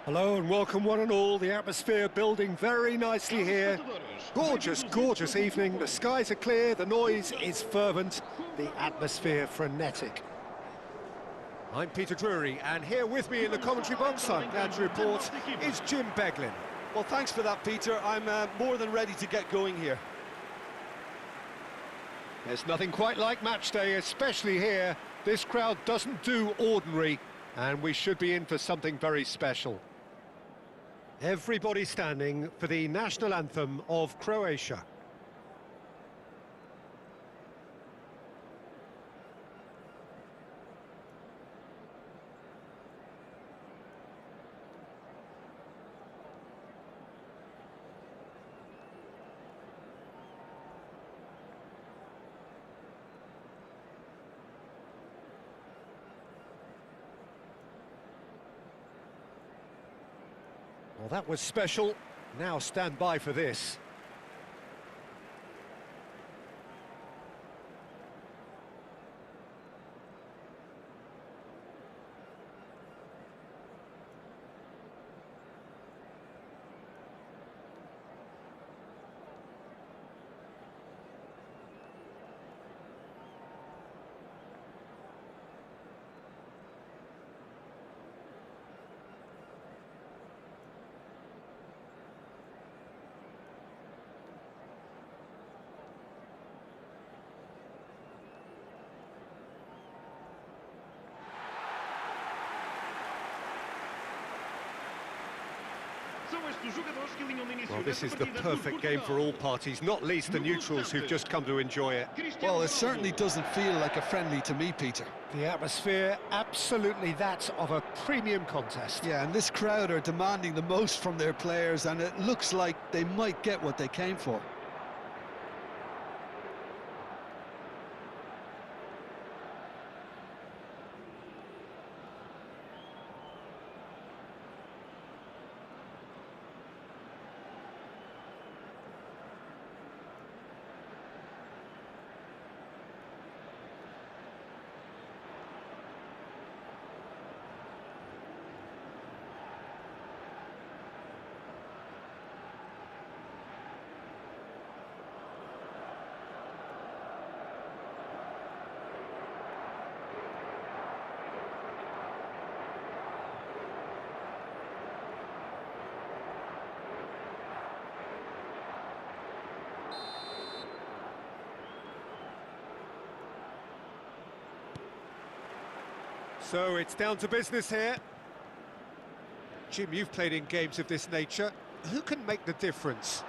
Hello and welcome one and all. The atmosphere building very nicely here. Gorgeous, gorgeous evening. The skies are clear, the noise is fervent, the atmosphere frenetic. I'm Peter Drury, and here with me in the commentary box, I'm glad to report, is Jim Beglin. Well, thanks for that, Peter. I'm more than ready to get going here. There's nothing quite like match day, especially here. This crowd doesn't do ordinary, and we should be in for something very special. Everybody standing for the national anthem of Croatia. Well, that was special. Now stand by for this. Well, this is the perfect game for all parties, not least the neutrals who've just come to enjoy it. Well, it certainly doesn't feel like a friendly to me, Peter. The atmosphere, absolutely that of a premium contest. Yeah, and this crowd are demanding the most from their players, and it looks like they might get what they came for. So it's down to business here. Jim, you've played in games of this nature. Who can make the difference?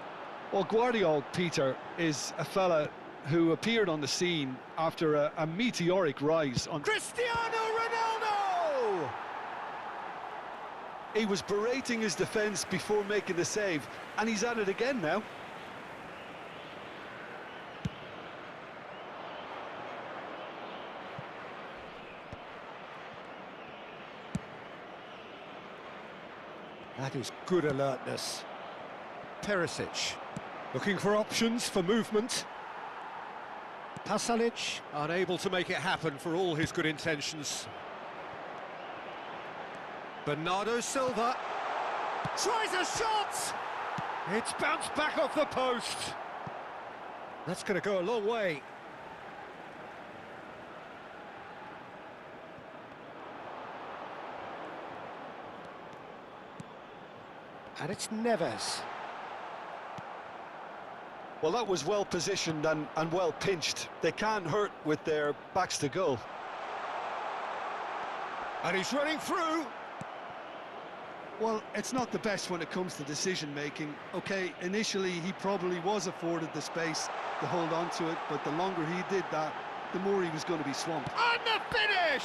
Well, Guardiola, Peter, is a fella who appeared on the scene after a meteoric rise on... Cristiano Ronaldo! He was berating his defence before making the save, and he's at it again now. That is good alertness. Perisic, looking for options for movement. Pasalic, unable to make it happen for all his good intentions. Bernardo Silva, tries a shot! It's bounced back off the post. That's going to go a long way. And it's Neves. Well, that was well positioned and well pinched. They can't hurt with their backs to goal. And he's running through. Well, it's not the best when it comes to decision-making. OK, initially he probably was afforded the space to hold on to it, but the longer he did that, the more he was going to be swamped. And the finish!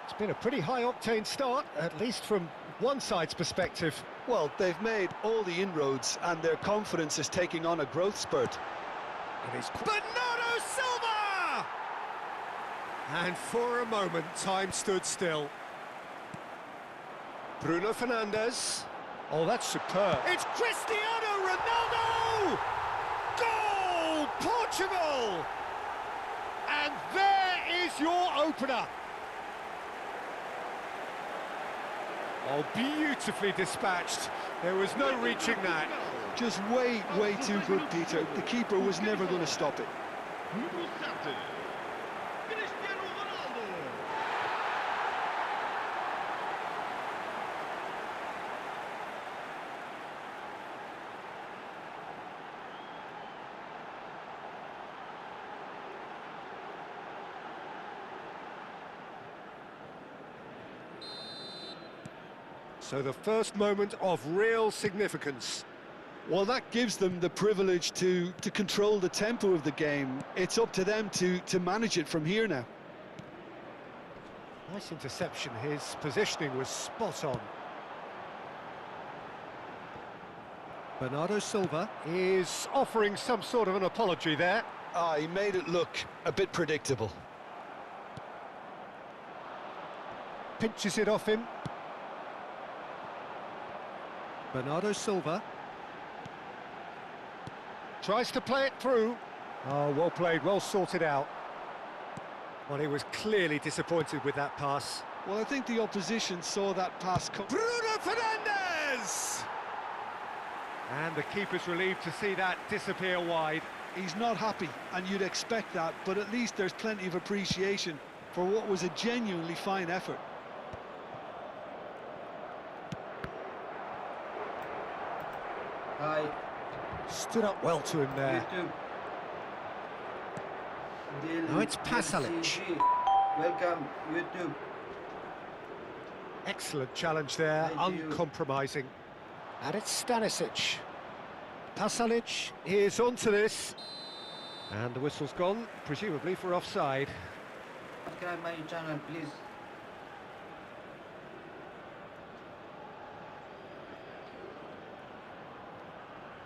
It's been a pretty high-octane start, at least from one side's perspective. Well, they've made all the inroads and their confidence is taking on a growth spurt. It is Bernardo Silva! And for a moment, time stood still. Bruno Fernandes. Oh, that's superb. It's Cristiano Ronaldo! Goal, Portugal! And there is your opener. Oh, beautifully dispatched. There was no reaching that. Just way too good, Peter. The keeper was never going to stop it. So the first moment of real significance. Well, that gives them the privilege to control the tempo of the game. It's up to them to manage it from here now. Nice interception. His positioning was spot on. Bernardo Silva is offering some sort of an apology there. He made it look a bit predictable. Pinches it off him. Bernardo Silva tries to play it through. Oh, well played, well sorted out. Well, he was clearly disappointed with that pass. Well, I think the opposition saw that pass come. Bruno Fernandes! And the keeper's relieved to see that disappear wide. He's not happy, and you'd expect that, but at least there's plenty of appreciation for what was a genuinely fine effort. Hi. Stood up well to him there. YouTube. Now it's Pasalic. Welcome, YouTube. Excellent challenge there, Thank you. uncompromising. And it's Stanisic. Pasalic is onto this. And the whistle's gone, presumably for offside. Subscribe my channel, please.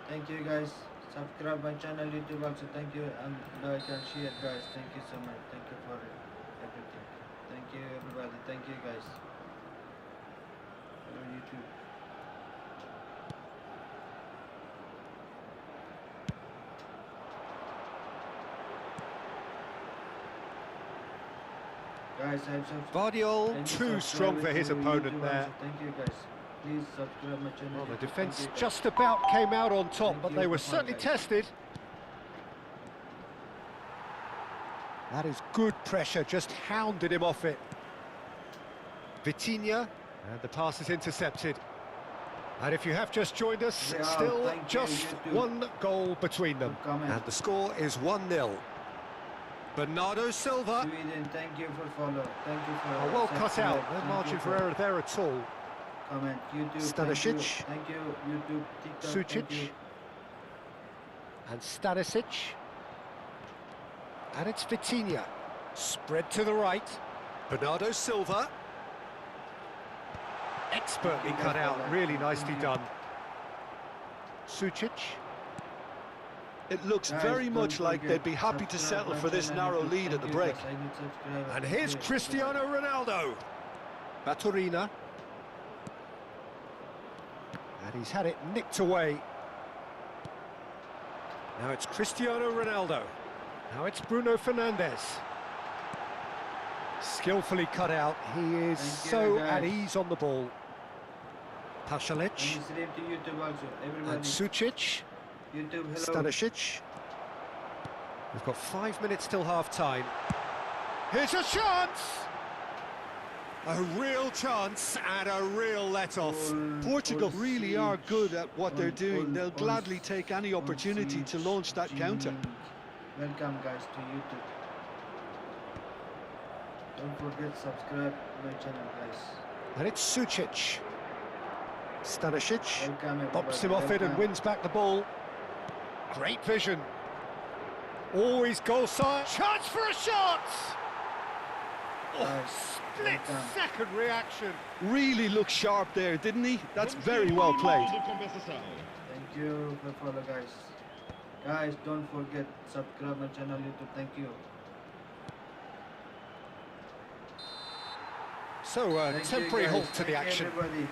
Thank you guys. Subscribe my channel YouTube also. Thank you, and like and share guys. Thank you so much. Thank you for everything. Thank you everybody. Thank you guys. Hello YouTube. Guys, I'm Vardiol, too strong for his opponent there. Also. Thank you guys. Please subscribe my channel. Well, the YouTube. defence Thank you, guys. just about came out on top, Thank but you they were for certainly guys. tested. That is good pressure, just hounded him off it. Vitinha, and the pass is intercepted. And if you have just joined us, Yeah, still thank you, just YouTube. one goal between them. Good comment. And the score is 1-0. Bernardo Silva. Sweden, thank you for follow. Thank you for Oh, well cut subscribe. out, no Thank margin you for error there at all. comment. YouTube. Stanisic. Thank you. YouTube. TikTok. Sucic. Thank you. And Stanisic. And it's Vitinha. Spread to the right. Bernardo Silva. Expertly Thank you cut for out, that. really nicely Thank you. done. Sucic. It looks Guys, very don't much like forget, they'd be happy to subscribe settle my for this channel, narrow YouTube. lead at Thank the you, break. guys. I need subscribe. And Thank here's you. Cristiano Ronaldo. Baturina. And he's had it nicked away. Now it's Cristiano Ronaldo. Now it's Bruno Fernandes. Skillfully cut out. He is Thank you, so guys. at ease on the ball. Pasalic. And subscribe to YouTube also. Everybody. And Sucic. YouTube. Hello. Stanisic. We've got 5 minutes till half-time. Here's a chance! A real chance and a real let-off. Portugal really are good at what they're doing. They'll gladly take any opportunity to launch that counter. Welcome guys to YouTube. Don't forget subscribe my channel guys. And it's Sucic. Stanisic Welcome bops him everybody. off it and Welcome. wins back the ball. Great vision. Always goal side. Chance for a shot! Oh, Guys, split welcome. second reaction. Really looked sharp there, didn't he? That's very well played. Thank you for follow guys. Guys, don't forget subscribe my channel YouTube. Thank you. So, Thank you, temporary guys. halt to the Thank you, action. everybody.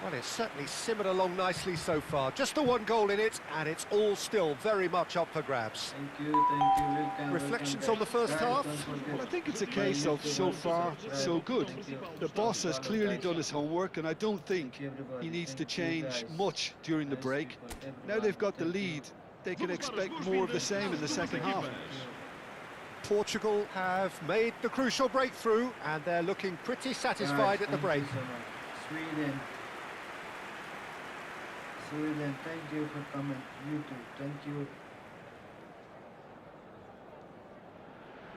Well, it's certainly simmered along nicely so far. Just the one goal in it, and it's all still very much up for grabs. Thank you, welcome. Reflections welcome, on the first guys. half? Don't forget Well, I think it's a my case of YouTube so and far, subscribe. so good. Thank you. The boss has Follow, clearly guys. done his homework, and I don't think Thank you, everybody. he needs to Thank you, change guys. much during the Nice break. people, Now everyone. they've got the Thank you. lead, they can expect more of the same in the second half. Thank you. Portugal have made the crucial breakthrough, and they're looking pretty satisfied Guys, at the break. thank you so much. Sweden, thank you for coming. YouTube, thank you.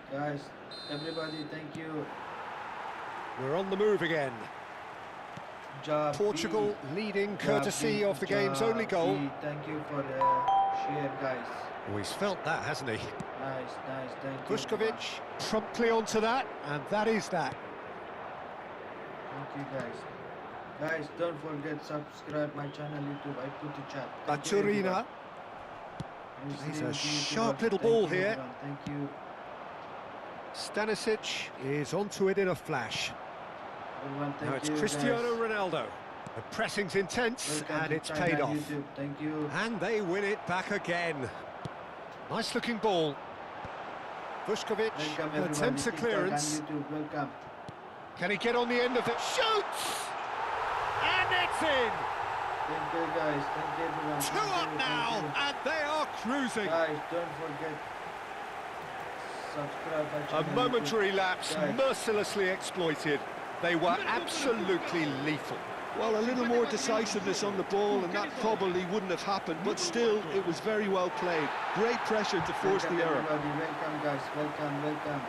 Guys, everybody, thank you. We're on the move again. Job Portugal leading courtesy of the game's only goal. Thank you for the share, guys. Oh, he's felt that, hasn't he? Nice, thank you. Puskovic promptly onto that, and that is that. Thank you, guys. Guys, don't forget subscribe my channel YouTube. I put the chat. Thank you, Baturina. everyone. I'm He's streaming a to YouTube sharp also. little Thank ball you, here. everyone. Thank you. Stanisic is onto it in a flash. Everyone, thank Now it's you, Cristiano guys. Ronaldo. The pressing's intense, Welcome and to it's China paid off. YouTube. Thank you. And they win it back again. Nice looking ball. Puskovic Welcome, everybody. attempts a TikTok clearance. and YouTube. Welcome. Can he get on the end of it? Shoots! And it's in! Thank you, guys. Thank you, everyone. Two Thank up you, now, thank and they are cruising. you. Guys, don't forget subscribe my A channel. momentary lapse Guys. mercilessly exploited. They were absolutely lethal. Well, a little more decisiveness on the ball, and that probably wouldn't have happened, but still, it was very well played. Great pressure to force Welcome, the error. everybody. Welcome, guys. Welcome.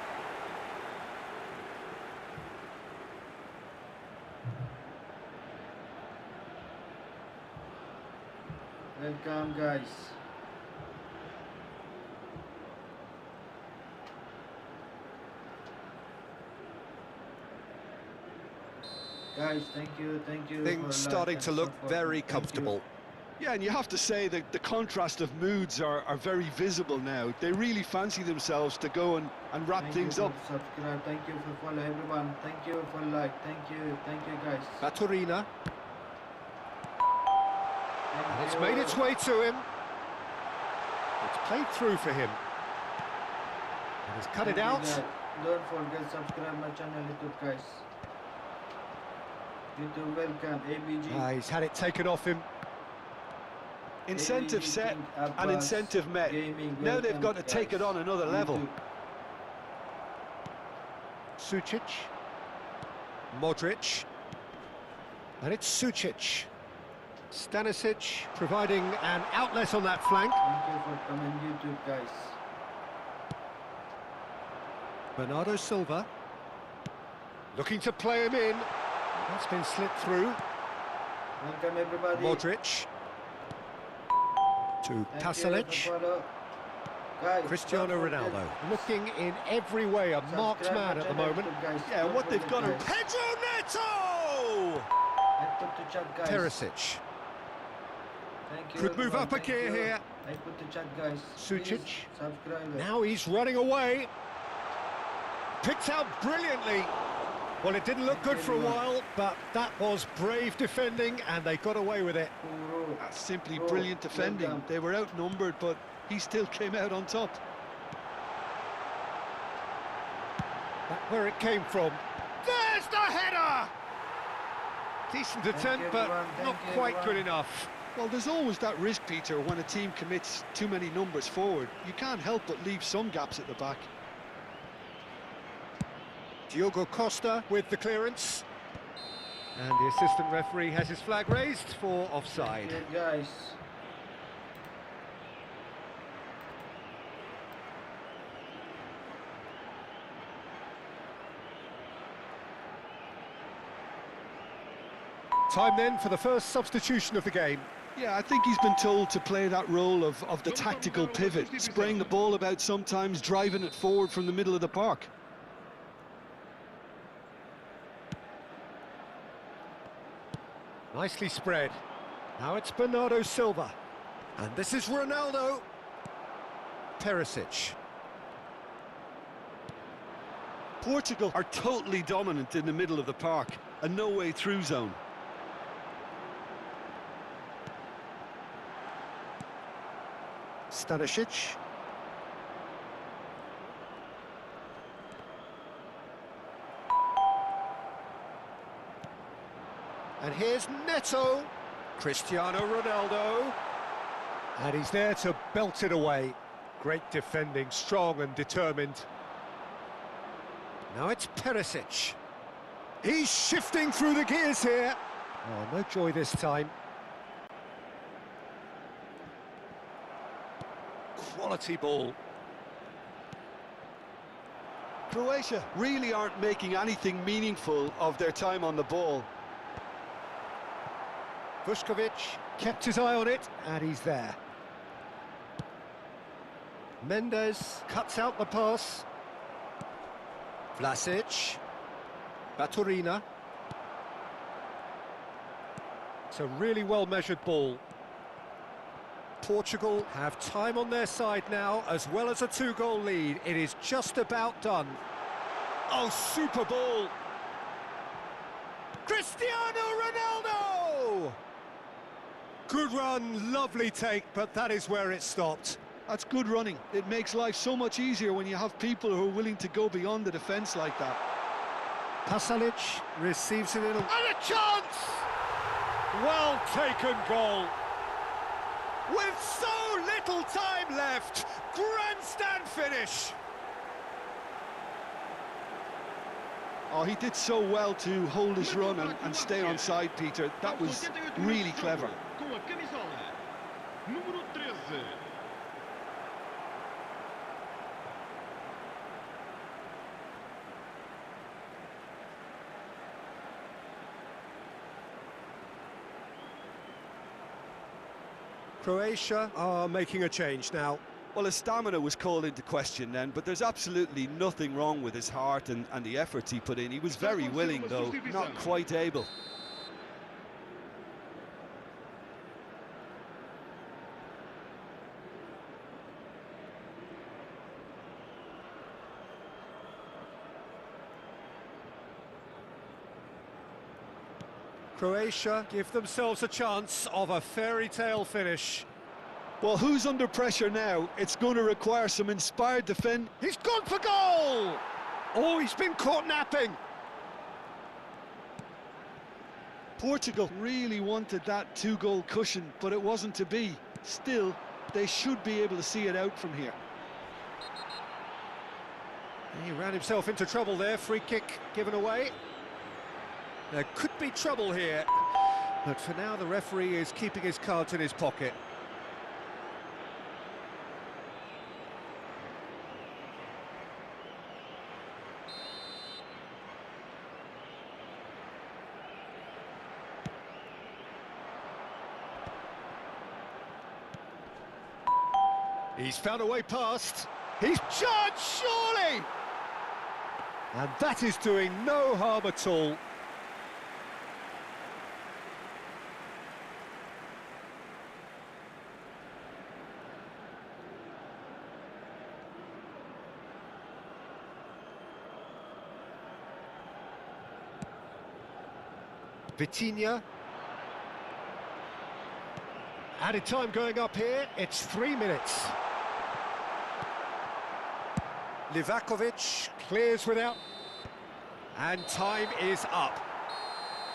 Welcome, guys. Guys, thank you. for Things like starting and to look support. very Thank you. comfortable. Yeah, and you have to say that the contrast of moods are very visible now. They really fancy themselves to go and wrap Thank things you up. for subscribe. Thank you for follow, everyone. Thank you for like. Thank you, guys. Baturina, Thank and it's you. made its way to him. It's played through for him. And he's cut Thank it you, out. guys. Don't forget subscribe my channel YouTube, guys. YouTube, welcome. ABG. He's had it taken off him. Incentive ABG set King and Abbas incentive met. Gaming, Now they've welcome, got to take guys. it on another level. YouTube. Sucic. Modric. And it's Sucic. Stanisic providing an outlet on that flank. Thank you for coming, YouTube, guys. Bernardo Silva. Looking to play him in. That's been slipped through. Welcome, everybody. Modric. To Thank you Pasalic. for follow. Guys, Cristiano don't forget, Ronaldo. Looking in every way a marked subscribe man my at the channel moment. YouTube, guys. Yeah, Don't what they've forget, got to... guys. Pedro Neto! I put the chat, guys. Perisic. Thank you, Could move everyone. up a Thank gear you. here. I put the chat, guys. Sucic. Please subscribe. Now he's running away. Picked out brilliantly. Well, it didn't look good for a while, but that was brave defending, and they got away with it. Kuro. That's simply Bro, brilliant defending. welcome. They were outnumbered, but he still came out on top. That's where it came from. There's the header! Decent attempt, you, but everyone. Thank not you, quite good everyone. enough. Well, there's always that risk, Peter, when a team commits too many numbers forward. You can't help but leave some gaps at the back. Diogo Costa with the clearance. And the assistant referee has his flag raised for offside. Thank you, guys. Time then for the first substitution of the game. Yeah, I think he's been told to play that role of the tactical pivot, spraying the ball about sometimes, driving it forward from the middle of the park. Nicely spread. Now it's Bernardo Silva. And this is Ronaldo. Perisic. Portugal are totally dominant in the middle of the park, a no-way-through zone. Stanisic. And here's Neto. Cristiano Ronaldo. And he's there to belt it away. Great defending, strong and determined. Now it's Perisic. He's shifting through the gears here. Oh, no joy this time. Quality ball. Croatia really aren't making anything meaningful of their time on the ball. Vuskovic kept his eye on it, and he's there. Mendes cuts out the pass. Vlasic. Baturina. It's a really well-measured ball. Portugal have time on their side now, as well as a two-goal lead. It is just about done. Oh, super ball! Cristiano Ronaldo! Good run, lovely take, but that is where it stopped. That's good running. It makes life so much easier when you have people who are willing to go beyond the defence like that. Pasalic receives it in, and a chance! Well taken goal. With so little time left, grandstand finish. Oh, he did so well to hold his run and stay on side, Peter. That was really clever. Croatia are making a change now. Well, his stamina was called into question then, but there's absolutely nothing wrong with his heart and the efforts he put in. He was very willing, though, not quite able. Croatia give themselves a chance of a fairy tale finish. Well, who's under pressure now? It's going to require some inspired defend. He's gone for goal! Oh, he's been caught napping. Portugal really wanted that two-goal cushion, but it wasn't to be. Still, they should be able to see it out from here. He ran himself into trouble there, free kick given away. There could be trouble here, but for now the referee is keeping his cards in his pocket. He's found a way past. He's charged, surely! And that is doing no harm at all. Vitinha. Added time going up here, it's 3 minutes. Livakovic clears without... And time is up.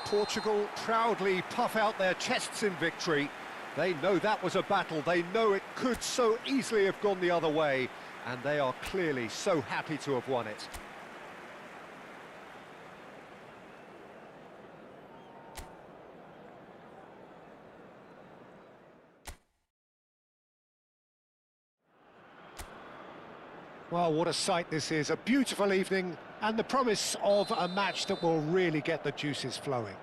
Portugal proudly puff out their chests in victory. They know that was a battle, they know it could so easily have gone the other way, and they are clearly so happy to have won it. Well, what a sight this is, a beautiful evening and the promise of a match that will really get the juices flowing.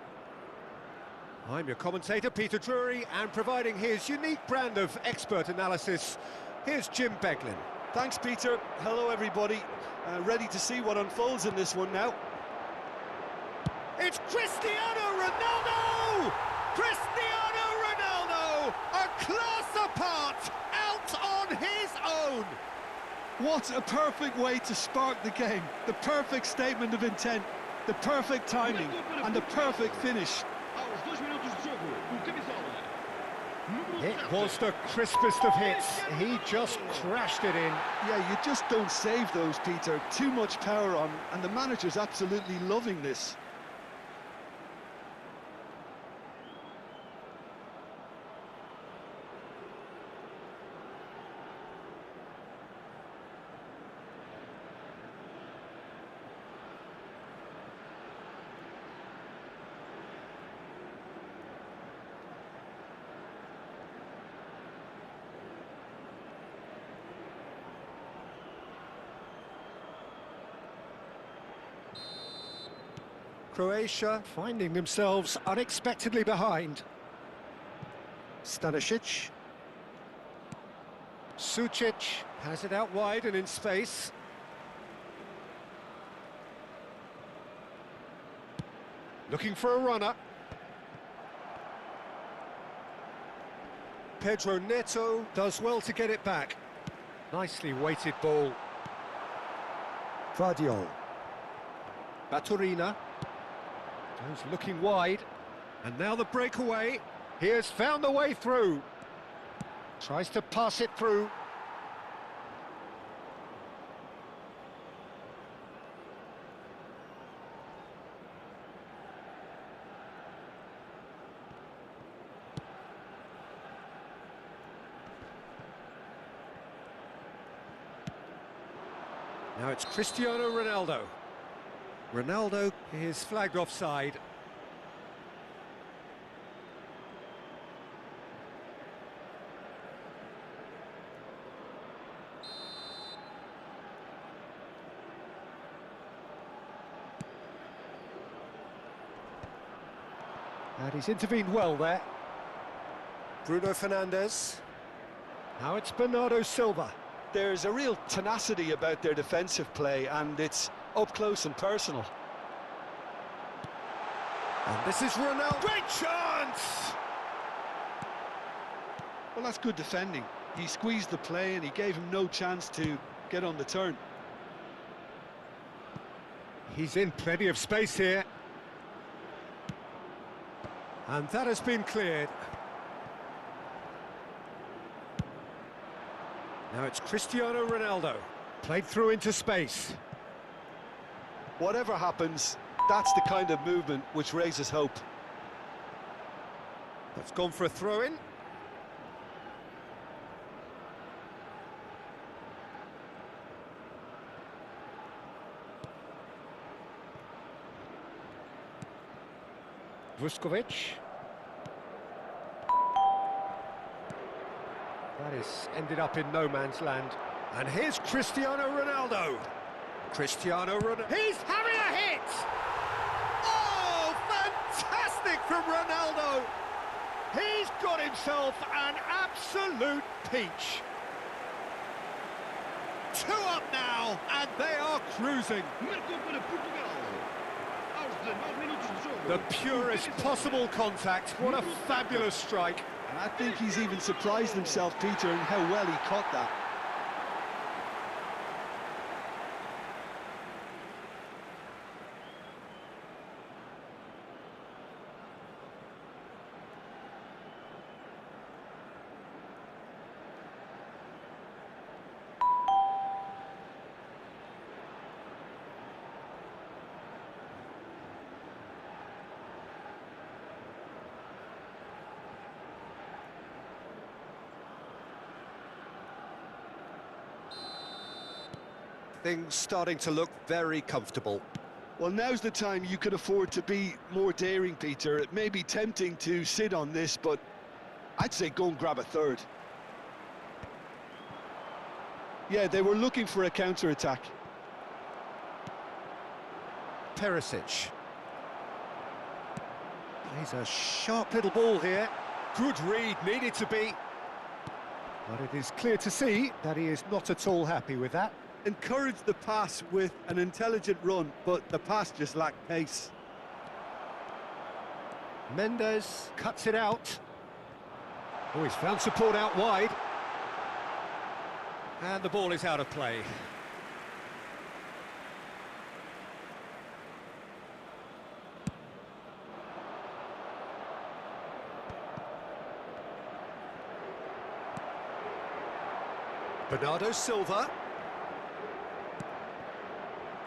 I'm your commentator, Peter Drury, and providing his unique brand of expert analysis, here's Jim Beglin. Thanks, Peter. Hello, everybody. Ready to see what unfolds in this one now. It's Cristiano Ronaldo! Cristiano Ronaldo, a class apart, out on his own! What a perfect way to spark the game. The perfect statement of intent, the perfect timing, and the perfect finish. It was the crispest of hits. He just crashed it in. Yeah, you just don't save those, Peter. Too much power on, and the manager's absolutely loving this. Croatia finding themselves unexpectedly behind. Stanisic. Sucic has it out wide and in space. Looking for a runner. Pedro Neto does well to get it back. Nicely weighted ball. Vardiol. Baturina. Goes looking wide. And now the breakaway. He has found the way through. Tries to pass it through. Now it's Cristiano Ronaldo. Ronaldo is flagged offside. And he's intervened well there. Bruno Fernandes. Now it's Bernardo Silva. There's a real tenacity about their defensive play, and it's up close and personal. And this is Ronaldo. Great chance! Well, that's good defending. He squeezed the play and he gave him no chance to get on the turn. He's in plenty of space here. And that has been cleared. Now it's Cristiano Ronaldo. Played through into space. Whatever happens, that's the kind of movement which raises hope. That's gone for a throw-in. Vuskovic. That is ended up in no man's land. And here's Cristiano Ronaldo. Cristiano Ronaldo. He's having a hit! Oh, fantastic from Ronaldo! He's got himself an absolute peach. 2 up now, and they are cruising. The purest possible contact. What a fabulous strike. And I think he's even surprised himself, Peter, in how well he caught that. Things starting to look very comfortable. Well, now's the time you could afford to be more daring, Peter. It may be tempting to sit on this, but I'd say go and grab a third. Yeah, they were looking for a counter-attack. Perisic. Plays a sharp little ball here. Good read, needed to be. But it is clear to see that he is not at all happy with that. Encouraged the pass with an intelligent run, but the pass just lacked pace. Mendes cuts it out. Oh, he's found support out wide. And the ball is out of play. Bernardo Silva.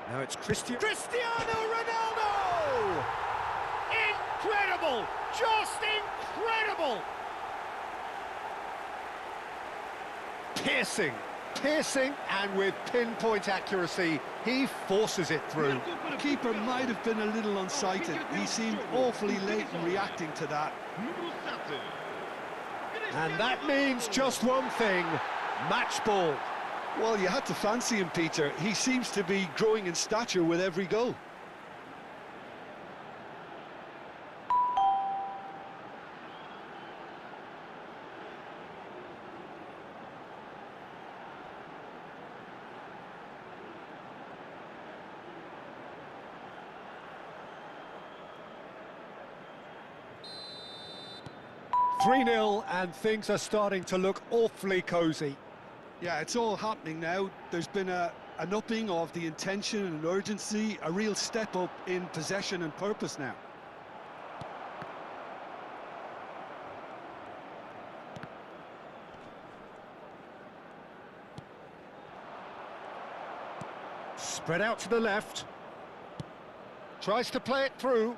Now it's Cristiano Ronaldo! Incredible! Just incredible! Piercing, and with pinpoint accuracy, he forces it through. The keeper might have been a little unsighted. He seemed awfully late in reacting to that. And that means just one thing, match ball. Well, you had to fancy him, Peter. He seems to be growing in stature with every goal. "3-0 and things are starting to look awfully cosy. Yeah, it's all happening now. There's been an upping of the intention and urgency, a real step up in possession and purpose now. Spread out to the left. Tries to play it through.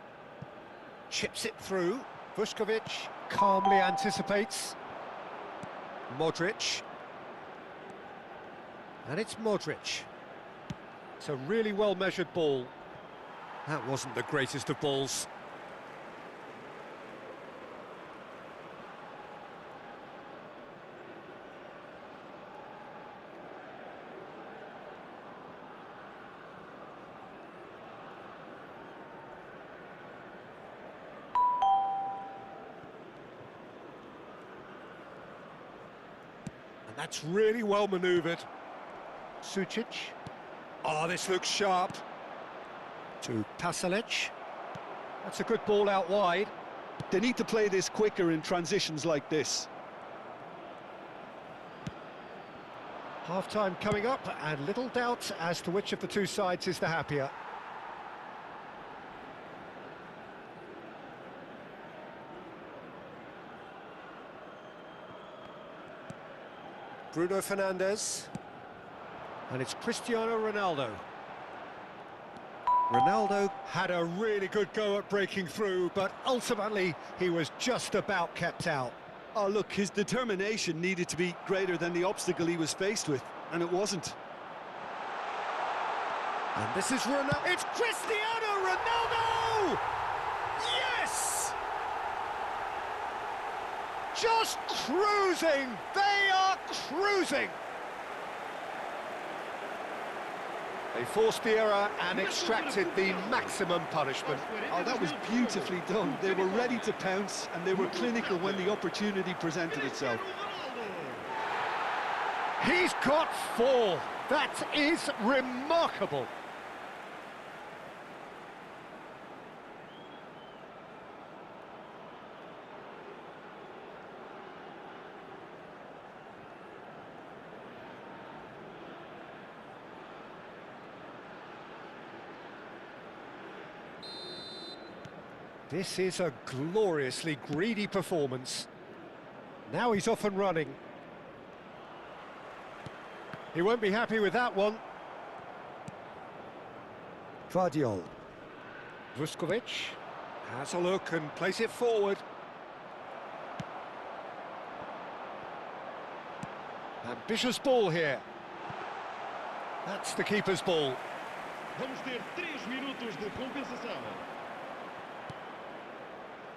Chips it through. Vuskovic calmly anticipates. Modric. And it's Modric. It's a really well-measured ball. That wasn't the greatest of balls. And that's really well manoeuvred. Sucic. Oh, this looks sharp. To Pasalic. That's a good ball out wide. They need to play this quicker in transitions like this. Half-time coming up, and little doubt as to which of the two sides is the happier. Bruno Fernandes. And it's Cristiano Ronaldo. Ronaldo had a really good go at breaking through, but ultimately he was just about kept out. Oh, look, his determination needed to be greater than the obstacle he was faced with, and it wasn't. And this is Ronaldo. It's Cristiano Ronaldo! Yes! Just cruising! They are cruising! They forced the error and extracted the maximum punishment. Oh, that was beautifully done. They were ready to pounce, and they were clinical when the opportunity presented itself. He's got 4. That is remarkable. This is a gloriously greedy performance. Now he's off and running. He won't be happy with that one. Vardiol. Vuskovic has a look and plays it forward. Ambitious ball here. That's the keeper's ball. Vamos ter 3 minutos de compensação.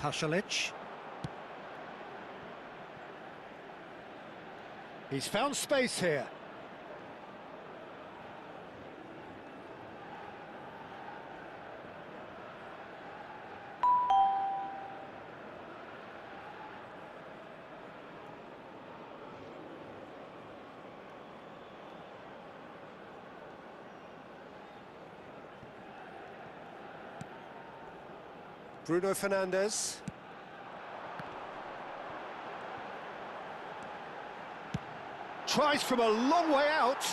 Pasalic. He's found space here. Bruno Fernandes. Tries from a long way out.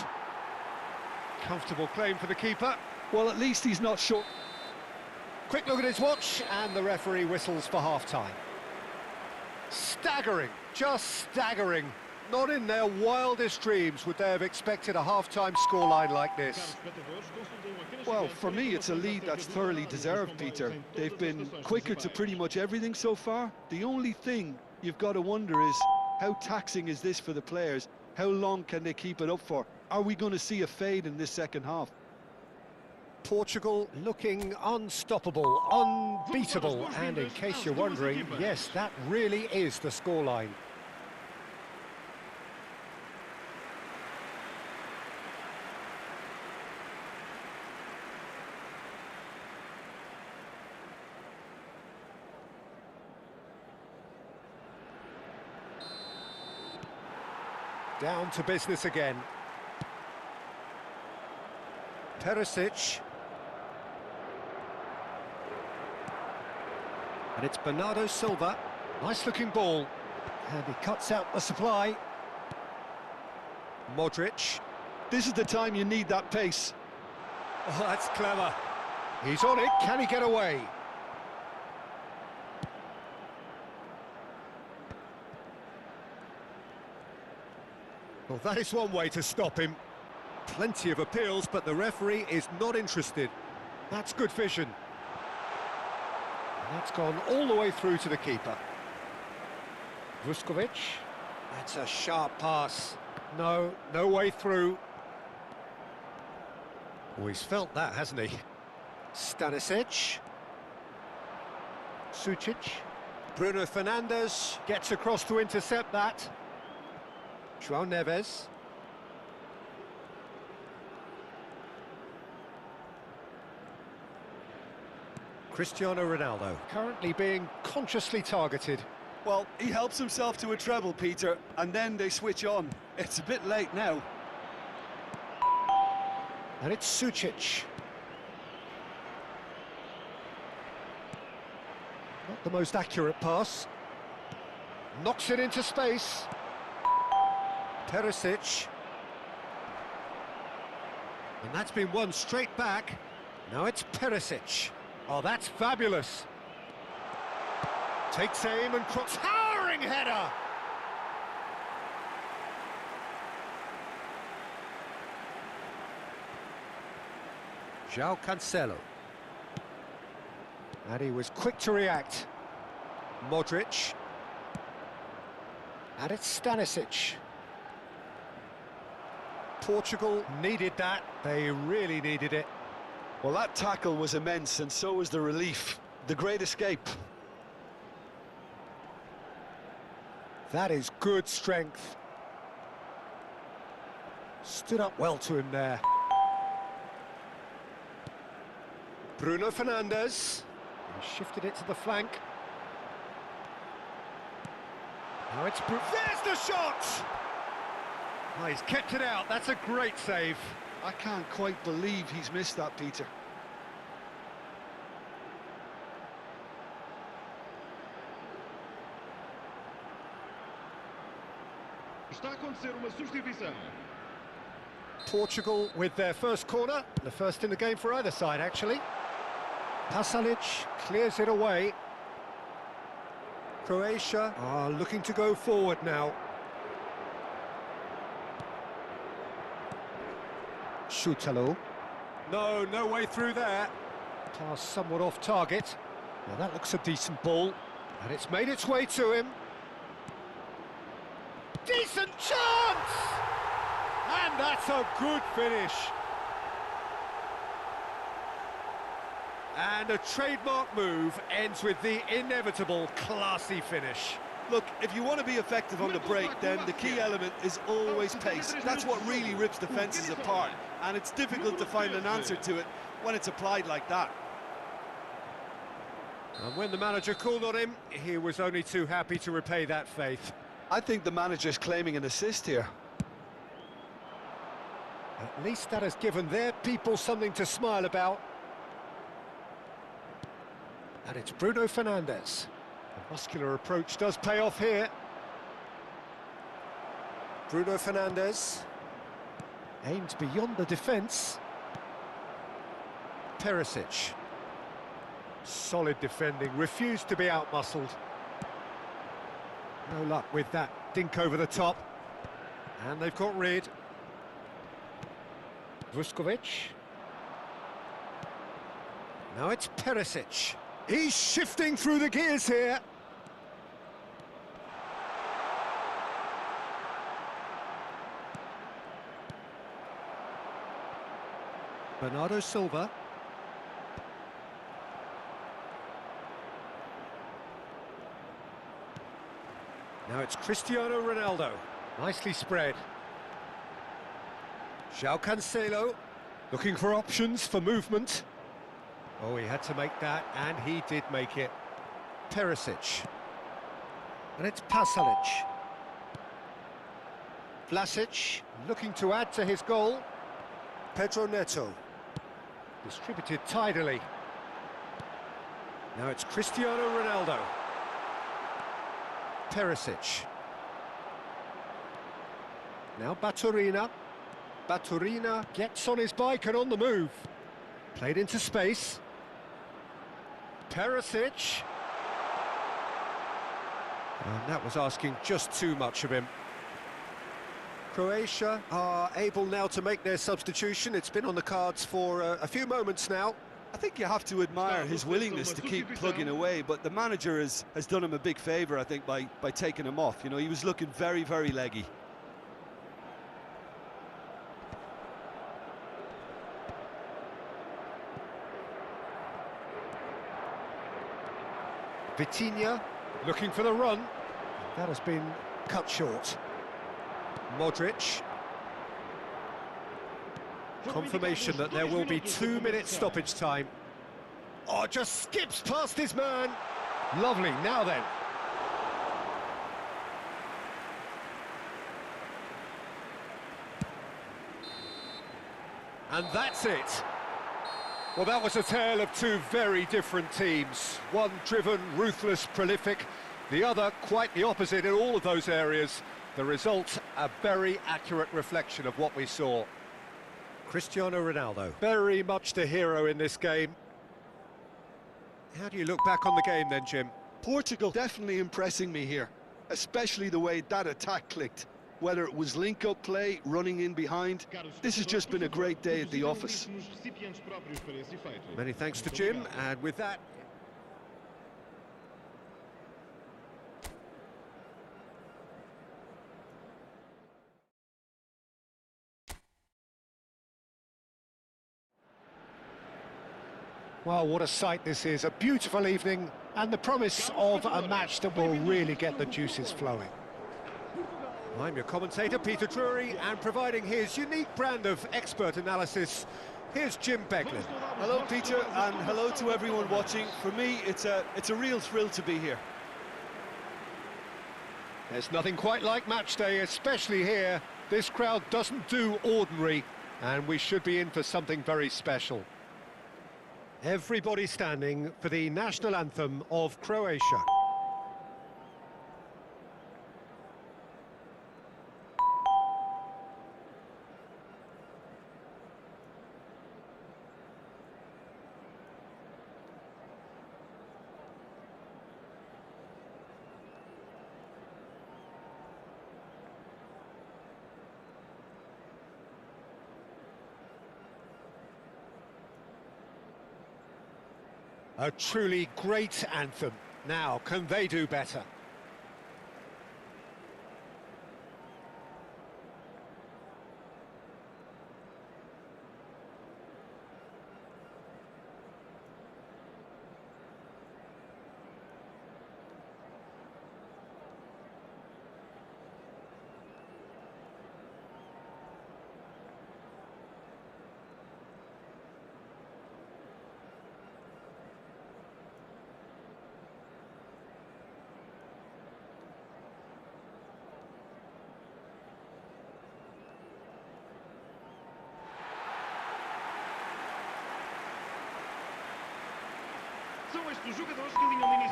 Comfortable claim for the keeper. Well, at least he's not short. Quick look at his watch, and the referee whistles for half-time. Staggering, just staggering. Not in their wildest dreams would they have expected a half-time scoreline like this. Well, for me, it's a lead that's thoroughly deserved, Peter. They've been quicker to pretty much everything so far. The only thing you've got to wonder is, how taxing is this for the players? How long can they keep it up for? Are we going to see a fade in this second half? Portugal looking unstoppable, unbeatable, and in case you're wondering, yes, that really is the scoreline. Down to business again. Perisic. And it's Bernardo Silva. Nice-looking ball. And he cuts out the supply. Modric. This is the time you need that pace. Oh, that's clever. He's on it. Can he get away? Well, that is one way to stop him. Plenty of appeals, but the referee is not interested. That's good vision. And that's gone all the way through to the keeper. Vuskovic. That's a sharp pass. No way through. Oh, he's felt that, hasn't he? Stanisic. Sucic. Bruno Fernandes gets across to intercept that. João Neves. Cristiano Ronaldo, currently being consciously targeted. Well, he helps himself to a treble, Peter, and then they switch on. It's a bit late now. And it's Sucic. Not the most accurate pass. Knocks it into space. Perisic. And that's been won straight back. Now it's Perisic. Oh, that's fabulous. Takes aim and crosses. Towering header! João Cancelo. And he was quick to react. Modric. And it's Stanisic. Portugal needed that. They really needed it. Well, that tackle was immense, and so was the relief. The great escape. That is good strength. Stood up well to him there. Bruno Fernandes. He shifted it to the flank. Now it's there's the shot! Oh, he's kept it out. That's a great save. I can't quite believe he's missed that, Peter. Está a acontecer uma substituição. Portugal with their first corner, the first in the game for either side, actually. Pasalic clears it away. Croatia are looking to go forward now. Schutalo. No way through there. Pass somewhat off target. Now that looks a decent ball. And it's made its way to him. Decent chance! And that's a good finish. And a trademark move ends with the inevitable classy finish. Look, if you want to be effective on the break, then the key element is always pace. That's what really rips defences apart, and it's difficult to find an answer to it when it's applied like that. And when the manager called on him, he was only too happy to repay that faith. I think the manager's claiming an assist here. At least that has given their people something to smile about. And it's Bruno Fernandes. The muscular approach does pay off here. Bruno Fernandes. Aimed beyond the defence. Perisic. Solid defending, refused to be outmuscled. No luck with that dink over the top. And they've got rid. Vuskovic. Now it's Perisic. He's shifting through the gears here. Bernardo Silva. Now it's Cristiano Ronaldo. Nicely spread. João Cancelo, looking for options for movement. Oh, he had to make that, and he did make it. Perisic. And it's Pasalic. Vlasic, looking to add to his goal. Pedro Neto. Distributed tidily. Now it's Cristiano Ronaldo. Perisic. Now Baturina. Baturina gets on his bike and on the move. Played into space. Perisic. And that was asking just too much of him. Croatia are able now to make their substitution. It's been on the cards for a few moments now. I think you have to admire his willingness to keep plugging away, but the manager has done him a big favour, I think, by taking him off. You know, he was looking very, very leggy. Vitinha looking for the run. That has been cut short. Modric. Confirmation that there will be 2 minutes stoppage time. Oh, just skips past his man. Lovely, now then. And that's it. Well, that was a tale of two very different teams. One driven, ruthless, prolific. The other quite the opposite in all of those areas. The result, a very accurate reflection of what we saw. Cristiano Ronaldo, very much the hero in this game. How do you look back on the game then, Jim? Portugal definitely impressing me here, especially the way that attack clicked. Whether it was link-up play, running in behind, this has just been a great day at the office. Many thanks to Jim, and with that... Well, what a sight this is, a beautiful evening, and the promise of a match that will really get the juices flowing. I'm your commentator, Peter Drury, and providing his unique brand of expert analysis, here's Jim Beglin. Hello, Peter, and hello to everyone watching. For me, it's a real thrill to be here. There's nothing quite like match day, especially here. This crowd doesn't do ordinary, and we should be in for something very special. Everybody standing for the national anthem of Croatia. A truly great anthem. Now, can they do better?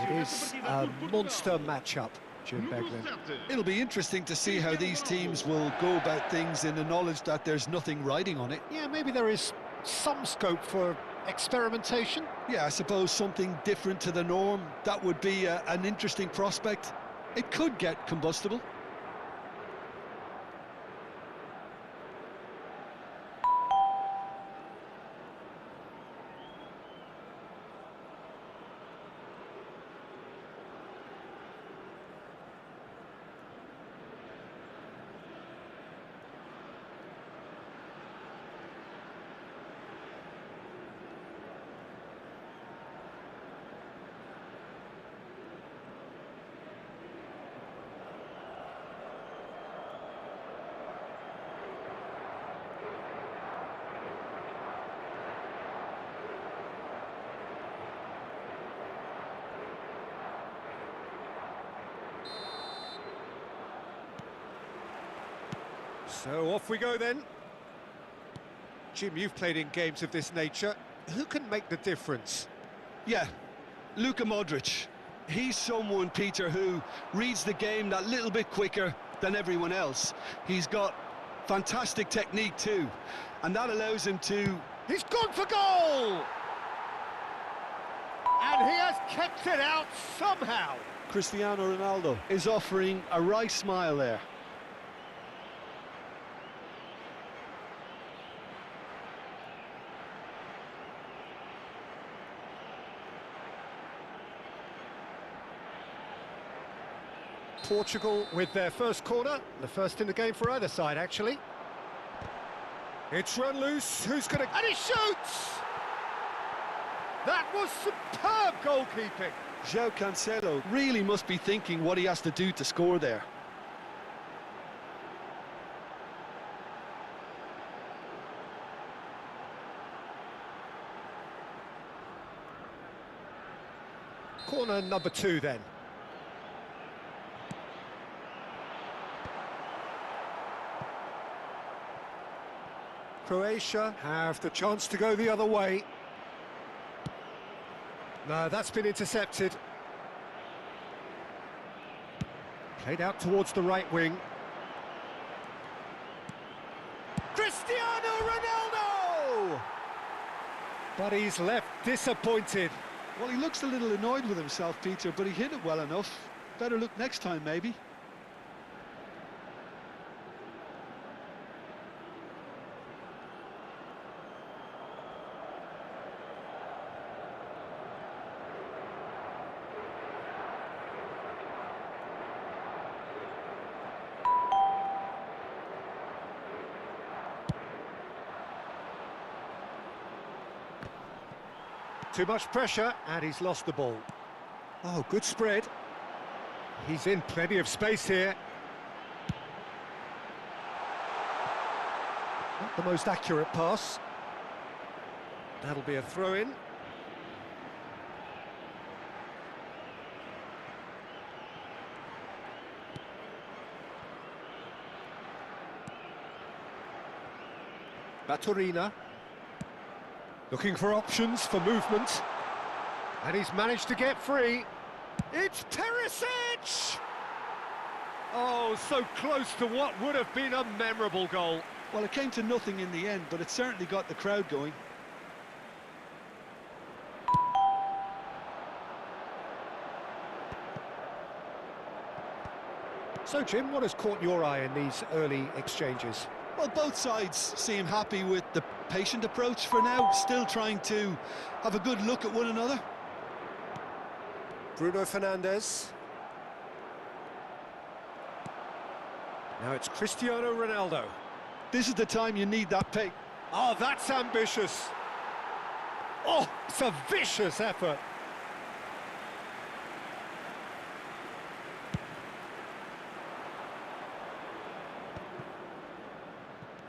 It is a monster matchup, Jim Beglin. It'll be interesting to see how these teams will go about things in the knowledge that there's nothing riding on it. Yeah, maybe there is some scope for experimentation. Yeah, I suppose something different to the norm. That would be an interesting prospect. It could get combustible. So off we go then. Jim, you've played in games of this nature. Who can make the difference? Yeah, Luka Modric. He's someone, Peter, who reads the game that little bit quicker than everyone else. He's got fantastic technique too, and that allows him to... He's gone for goal! And he has kept it out somehow. Cristiano Ronaldo is offering a wry smile there. Portugal with their first corner, the first in the game for either side, actually. It's run loose, who's going to... And he shoots! That was superb goalkeeping. João Cancelo really must be thinking what he has to do to score there. Corner number 2 then. Croatia have the chance to go the other way. No, that's been intercepted. Played out towards the right wing. Cristiano Ronaldo! But he's left disappointed. Well, he looks a little annoyed with himself, Peter, but he hit it well enough. Better look next time, maybe. Too much pressure, and he's lost the ball. Oh, good spread. He's in plenty of space here. Not the most accurate pass. That'll be a throw-in. Baturina. Looking for options for movement. And he's managed to get free. It's Perisic! Oh, so close to what would have been a memorable goal. Well, it came to nothing in the end, but it certainly got the crowd going. So, Jim, what has caught your eye in these early exchanges? Well, both sides seem happy with the patient approach for now, still trying to have a good look at one another. Bruno Fernandes. Now it's Cristiano Ronaldo. This is the time you need that pace. Oh, that's ambitious. Oh, it's a vicious effort.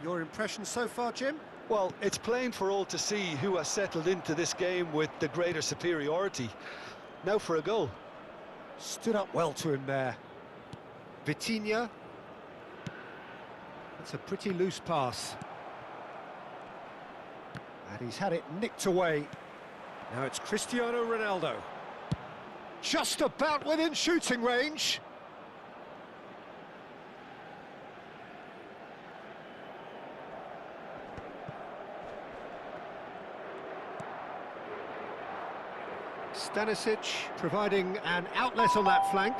Your impression so far, Jim? Well, it's plain for all to see who has settled into this game with the greater superiority. Now for a goal. Stood up well to him there. Vitinha. That's a pretty loose pass. And he's had it nicked away. Now it's Cristiano Ronaldo. Just about within shooting range. Stanisic providing an outlet on that flank.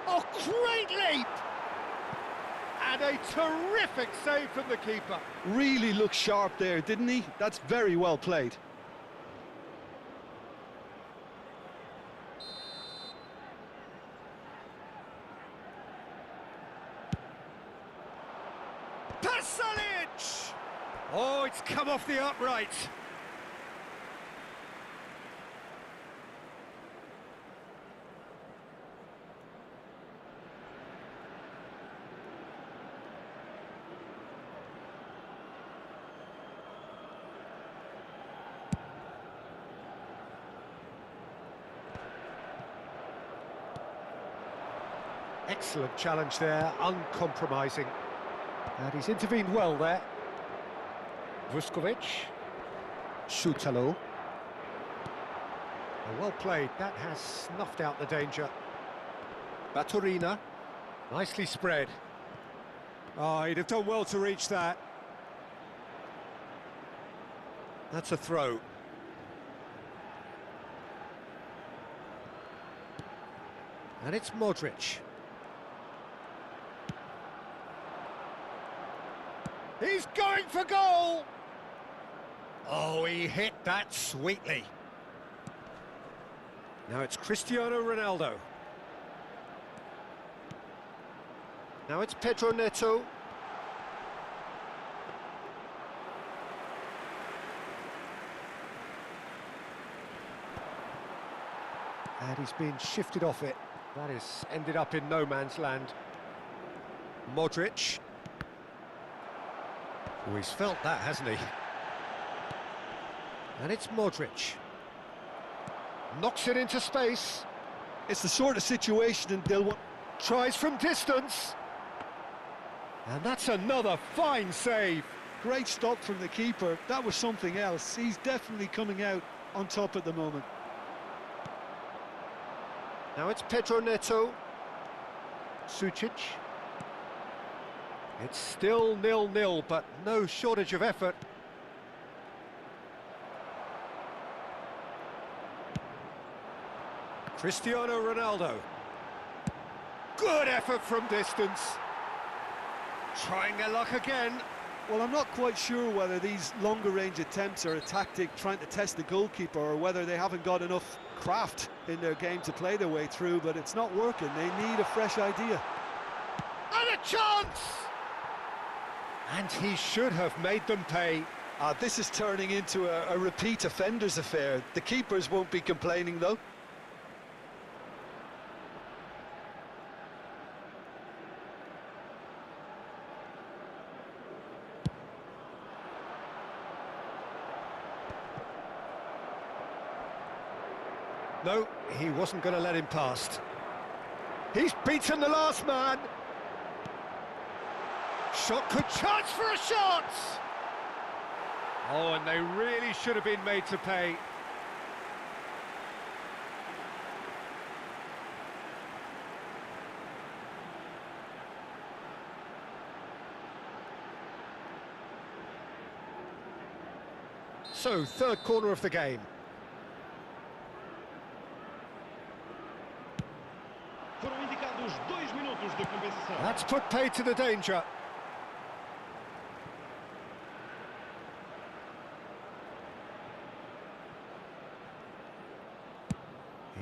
Oh, great leap! And a terrific save from the keeper. Really looked sharp there, didn't he? That's very well played. Pasalic! Oh, it's come off the upright. Excellent challenge there, uncompromising. And he's intervened well there. Vuskovic. Šutalo. Well played, that has snuffed out the danger. Baturina. Nicely spread. Oh, he'd have done well to reach that. That's a throw. And it's Modric. He's going for goal! Oh, he hit that sweetly. Now it's Cristiano Ronaldo. Now it's Pedro Neto. And he's been shifted off it. That has ended up in no man's land. Modric. Oh, he's felt that, hasn't he? And it's Modric. Knocks it into space. It's the sort of situation and they'll want... Tries from distance. And that's another fine save. Great stop from the keeper. That was something else. He's definitely coming out on top at the moment. Now it's Pedro Neto. Sucic. It's still 0-0, but no shortage of effort. Cristiano Ronaldo. Good effort from distance. Trying their luck again. Well, I'm not quite sure whether these longer range attempts are a tactic trying to test the goalkeeper or whether they haven't got enough craft in their game to play their way through, but it's not working. They need a fresh idea. And a chance! And he should have made them pay. This is turning into a repeat offenders affair. The keepers won't be complaining, though. No, he wasn't going to let him past. He's beaten the last man. Shot, good chance for a shot! Oh, and they really should have been made to pay. So, third corner of the game. Foram indicados 2 minutos de compensação. That's put paid to the danger.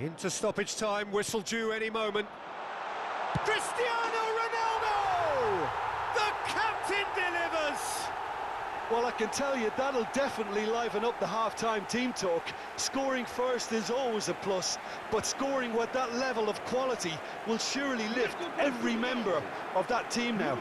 Into stoppage time, whistle due any moment. Cristiano Ronaldo! The captain delivers! Well, I can tell you that'll definitely liven up the half-time team talk. Scoring first is always a plus, but scoring with that level of quality will surely lift every member of that team now.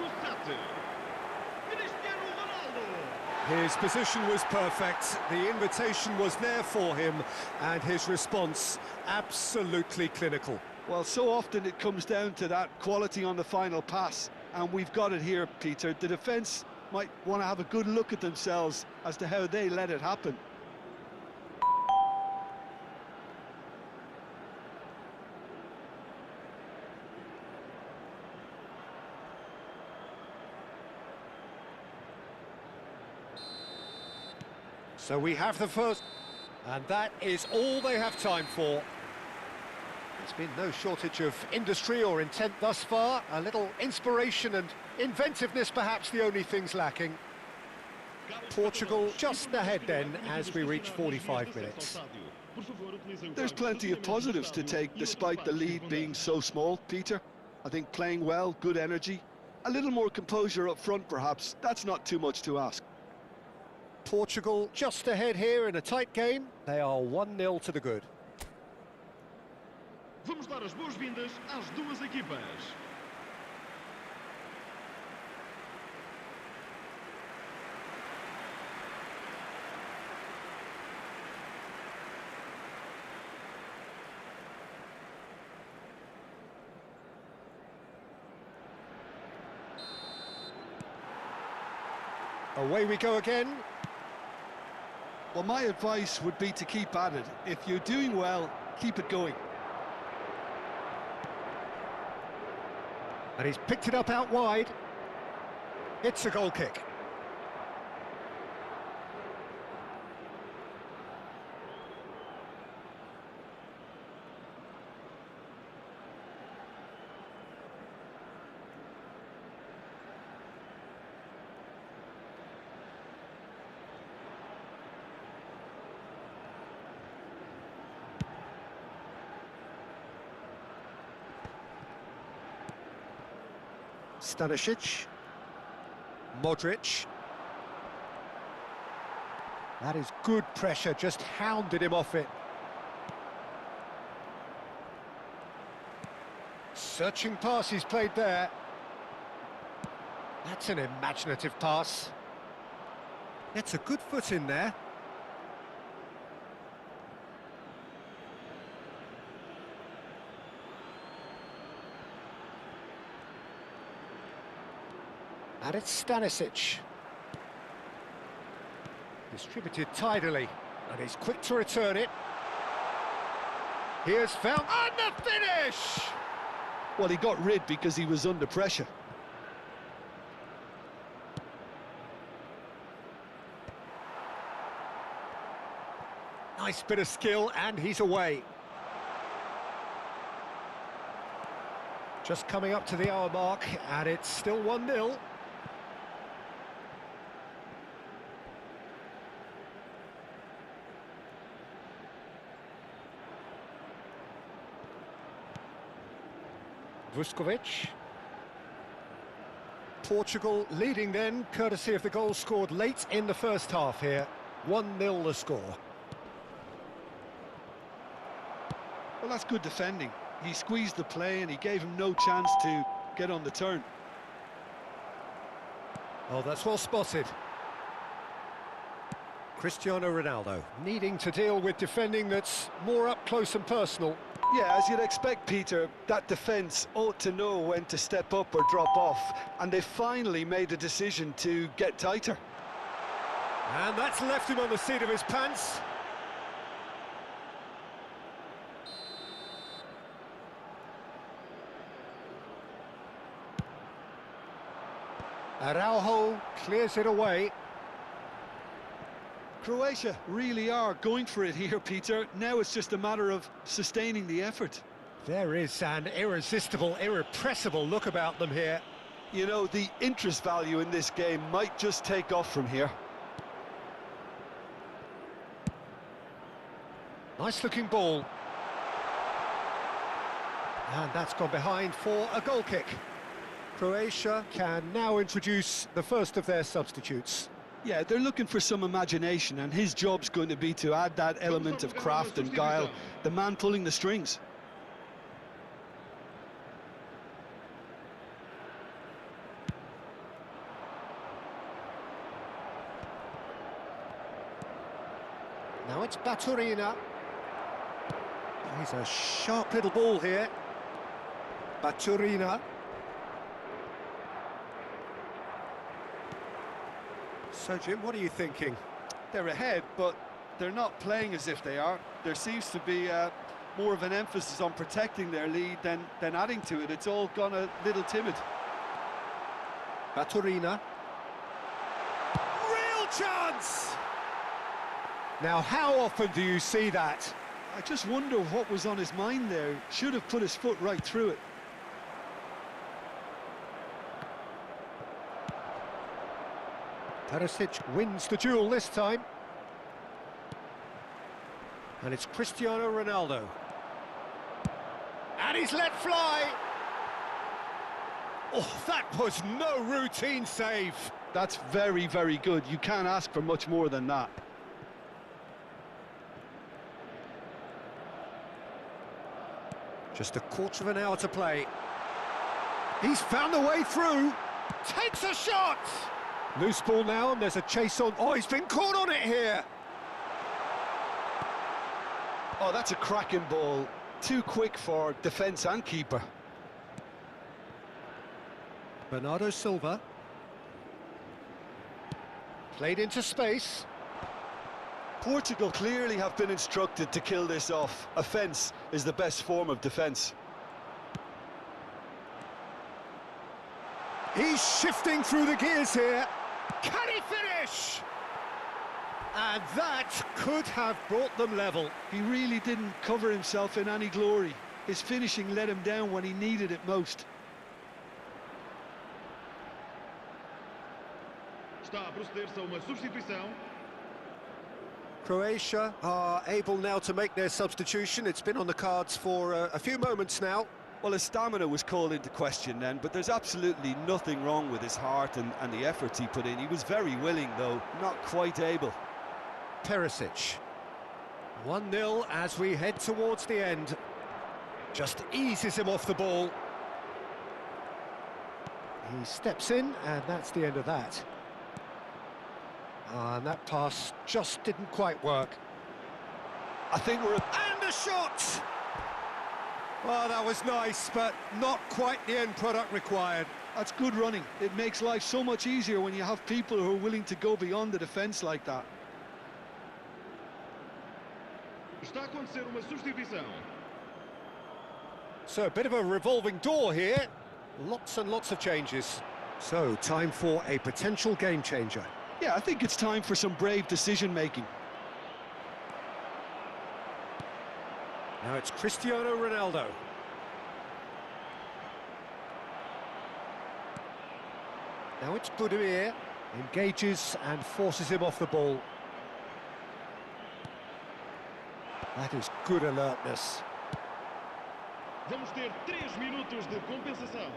His position was perfect, the invitation was there for him, and his response absolutely clinical. Well, so often it comes down to that quality on the final pass, and we've got it here, Peter. The defence might want to have a good look at themselves as to how they let it happen. So we have the first, and that is all they have time for. There's been no shortage of industry or intent thus far. A little inspiration and inventiveness perhaps the only things lacking. Portugal just ahead then as we reach 45 minutes. There's plenty of positives to take despite the lead being so small, Peter. I think playing well, good energy, a little more composure up front perhaps. That's not too much to ask. Portugal just ahead here in a tight game. They are 1-0 to the good. Vamos dar as boas-vindas às duas equipas. Away we go again. Well, my advice would be to keep at it. If you're doing well, keep it going. And he's picked it up out wide. It's a goal kick. Stanisic, Modric. That is good pressure, just hounded him off it. Searching pass he's played there. That's an imaginative pass. Gets a good foot in there. And it's Stanisic. Distributed tidily, and he's quick to return it. Here's found, and the finish! Well, he got rid because he was under pressure. Nice bit of skill, and he's away. Just coming up to the hour mark, and it's still 1-0. Vuskovic. Portugal leading then, courtesy of the goal scored late in the first half here. 1-0 the score. Well, that's good defending. He squeezed the play and he gave him no chance to get on the turn. Oh, that's well spotted. Cristiano Ronaldo needing to deal with defending that's more up close and personal. Yeah, as you'd expect, Peter, that defence ought to know when to step up or drop off, and they finally made a decision to get tighter. And that's left him on the seat of his pants. Araujo clears it away. Croatia really are going for it here, Peter. Now it's just a matter of sustaining the effort. There is an irresistible, irrepressible look about them here. You know, the interest value in this game might just take off from here. Nice looking ball. And that's gone behind for a goal kick. Croatia can now introduce the first of their substitutes. Yeah, they're looking for some imagination, and his job's going to be to add that element of craft and guile, the man pulling the strings. Now it's Baturina. He's a sharp little ball here. Baturina. So, Jim, what are you thinking? They're ahead, but they're not playing as if they are. There seems to be more of an emphasis on protecting their lead than adding to it. It's all gone a little timid. Baturina. Real chance! Now, how often do you see that? I just wonder what was on his mind there. Should have put his foot right through it. Perisic wins the duel this time. And it's Cristiano Ronaldo. And he's let fly! Oh, that was no routine save. That's very, very good. You can't ask for much more than that. Just a quarter of an hour to play. He's found a way through. Takes a shot! Loose ball now, and there's a chase on. Oh, he's been caught on it here. Oh, that's a cracking ball. Too quick for defence and keeper. Bernardo Silva. Played into space. Portugal clearly have been instructed to kill this off. Offence is the best form of defence. He's shifting through the gears here. Can he finish? And that could have brought them level. He really didn't cover himself in any glory. His finishing let him down when he needed it most. Está a proceder-se a uma substituição. Croatia are able now to make their substitution. It's been on the cards for a few moments now. Well, his stamina was called into question then, but there's absolutely nothing wrong with his heart and the efforts he put in. He was very willing, though, not quite able. Perisic. 1-0 as we head towards the end. Just eases him off the ball. He steps in, and that's the end of that. And that pass just didn't quite work. I think we're... And a shot! Well, that was nice, but not quite the end product required. That's good running. It makes life so much easier when you have people who are willing to go beyond the defence like that. Está a acontecer uma substituição. So a bit of a revolving door here. Lots and lots of changes. So time for a potential game changer. Yeah, I think it's time for some brave decision-making. Now it's Cristiano Ronaldo. Now it's Budimir. Engages and forces him off the ball. That is good alertness. Vamos ter 3 minutos de compensação.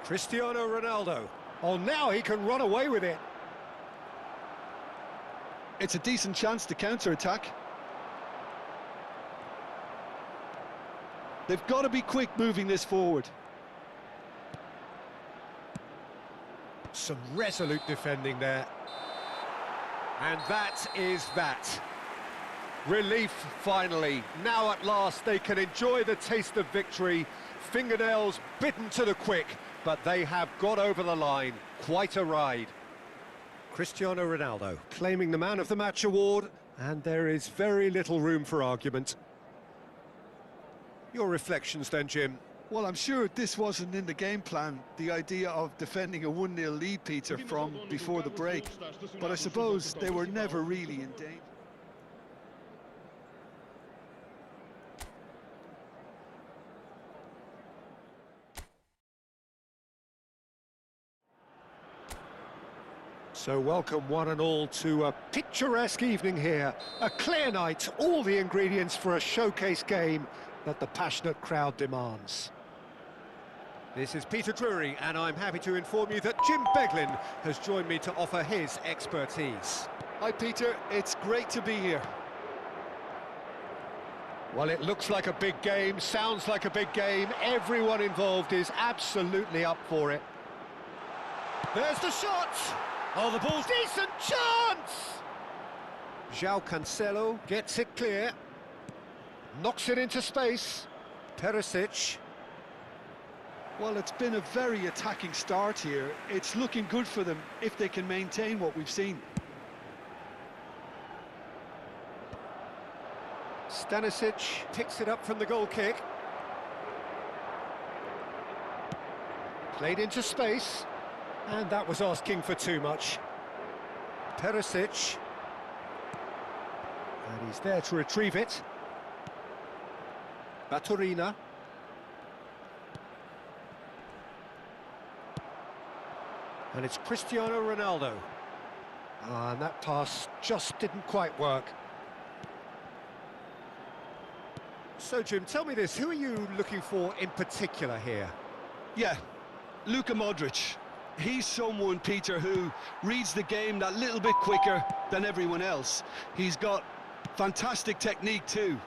Cristiano Ronaldo. Oh, now he can run away with it. It's a decent chance to counter-attack. They've got to be quick moving this forward. Some resolute defending there. And that is that. Relief, finally. Now at last they can enjoy the taste of victory. Fingernails bitten to the quick, but they have got over the line. Quite a ride. Cristiano Ronaldo claiming the Man of the Match award, and there is very little room for argument. Your reflections then, Jim? Well, I'm sure this wasn't in the game plan, the idea of defending a 1-0 lead, Peter, from before the break. But I suppose they were never really in danger. So welcome one and all to a picturesque evening here. A clear night, all the ingredients for a showcase game that the passionate crowd demands. This is Peter Drury, and I'm happy to inform you that Jim Beglin has joined me to offer his expertise. Hi, Peter. It's great to be here. Well, it looks like a big game, sounds like a big game. Everyone involved is absolutely up for it. There's the shot! Oh, the ball's decent chance! João Cancelo gets it clear. Knocks it into space. Perisic. Well, it's been a very attacking start here. It's looking good for them if they can maintain what we've seen. Stanisic picks it up from the goal kick. Played into space. And that was asking for too much. Perisic. And he's there to retrieve it. Baturina. And it's Cristiano Ronaldo. And that pass just didn't quite work. So, Jim, tell me this, who are you looking for in particular here? Yeah, Luka Modric. He's someone, Peter, who reads the game that little bit quicker than everyone else. He's got fantastic technique too,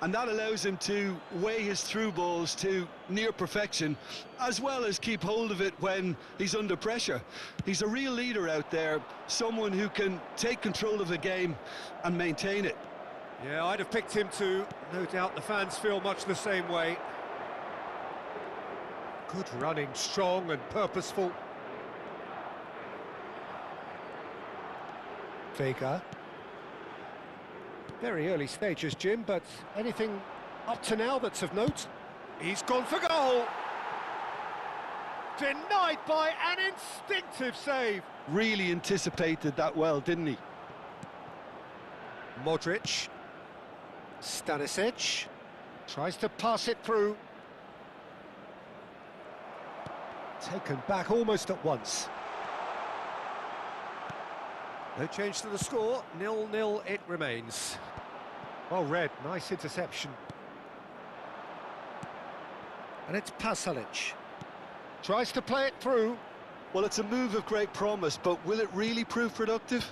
and that allows him to weigh his through balls to near perfection, as well as keep hold of it when he's under pressure. He's a real leader out there, someone who can take control of the game and maintain it. Yeah, I'd have picked him too. No doubt the fans feel much the same way. Good running, strong and purposeful. Vega. Very early stages, Jim, but anything up to now that's of note? He's gone for goal! Denied by an instinctive save. Really anticipated that well, didn't he? Modric. Stanisic. Tries to pass it through. Taken back almost at once. No change to the score, 0-0 it remains. Well read, nice interception. And it's Pasalic. Tries to play it through. Well, it's a move of great promise, but will it really prove productive?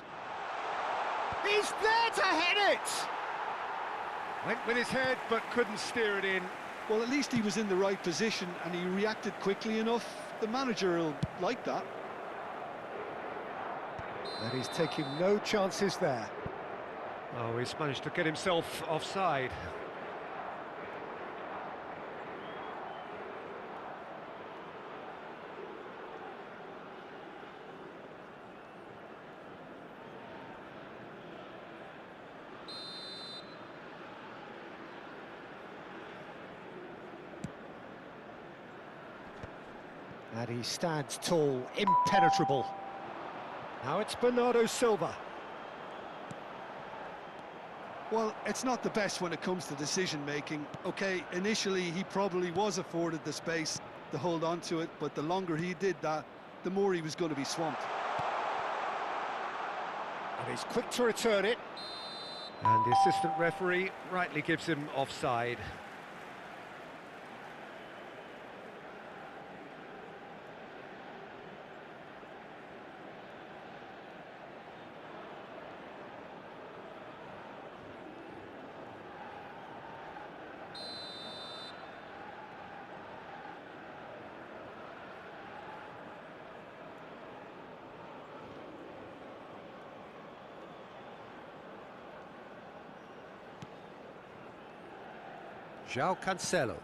He's there to head it! Went with his head, but couldn't steer it in. Well, at least he was in the right position and he reacted quickly enough. The manager will like that. And he's taking no chances there. Oh, he's managed to get himself offside. And he stands tall, impenetrable. Now it's Bernardo Silva. Well, it's not the best when it comes to decision-making. OK, initially he probably was afforded the space to hold on to it, but the longer he did that, the more he was going to be swamped. And he's quick to return it. And the assistant referee rightly gives him offside. João Cancelo.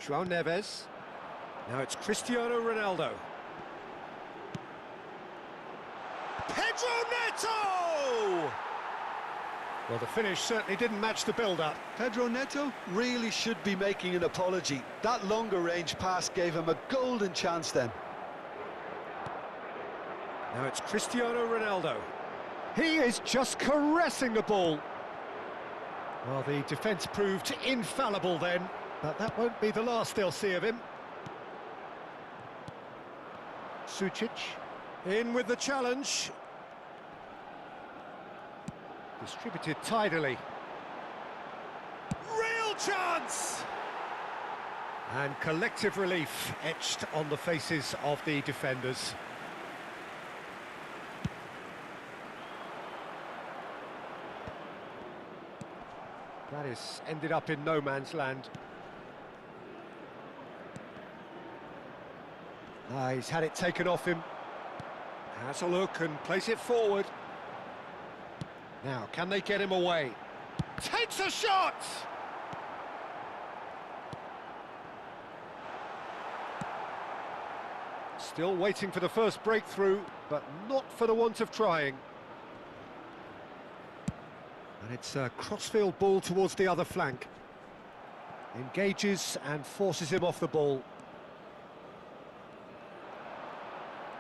João Neves. Now it's Cristiano Ronaldo. Pedro Neto! Well, the finish certainly didn't match the build-up. Pedro Neto really should be making an apology. That longer range pass gave him a golden chance then. Now it's Cristiano Ronaldo. He is just caressing the ball. Well, the defence proved infallible then, but that won't be the last they'll see of him. Sucic in with the challenge. Distributed tidily. Real chance! And collective relief etched on the faces of the defenders. That is ended up in no man's land. He's had it taken off him. Has a look and plays it forward. Now, can they get him away? Takes a shot! Still waiting for the first breakthrough, but not for the want of trying. And it's a crossfield ball towards the other flank. Engages and forces him off the ball.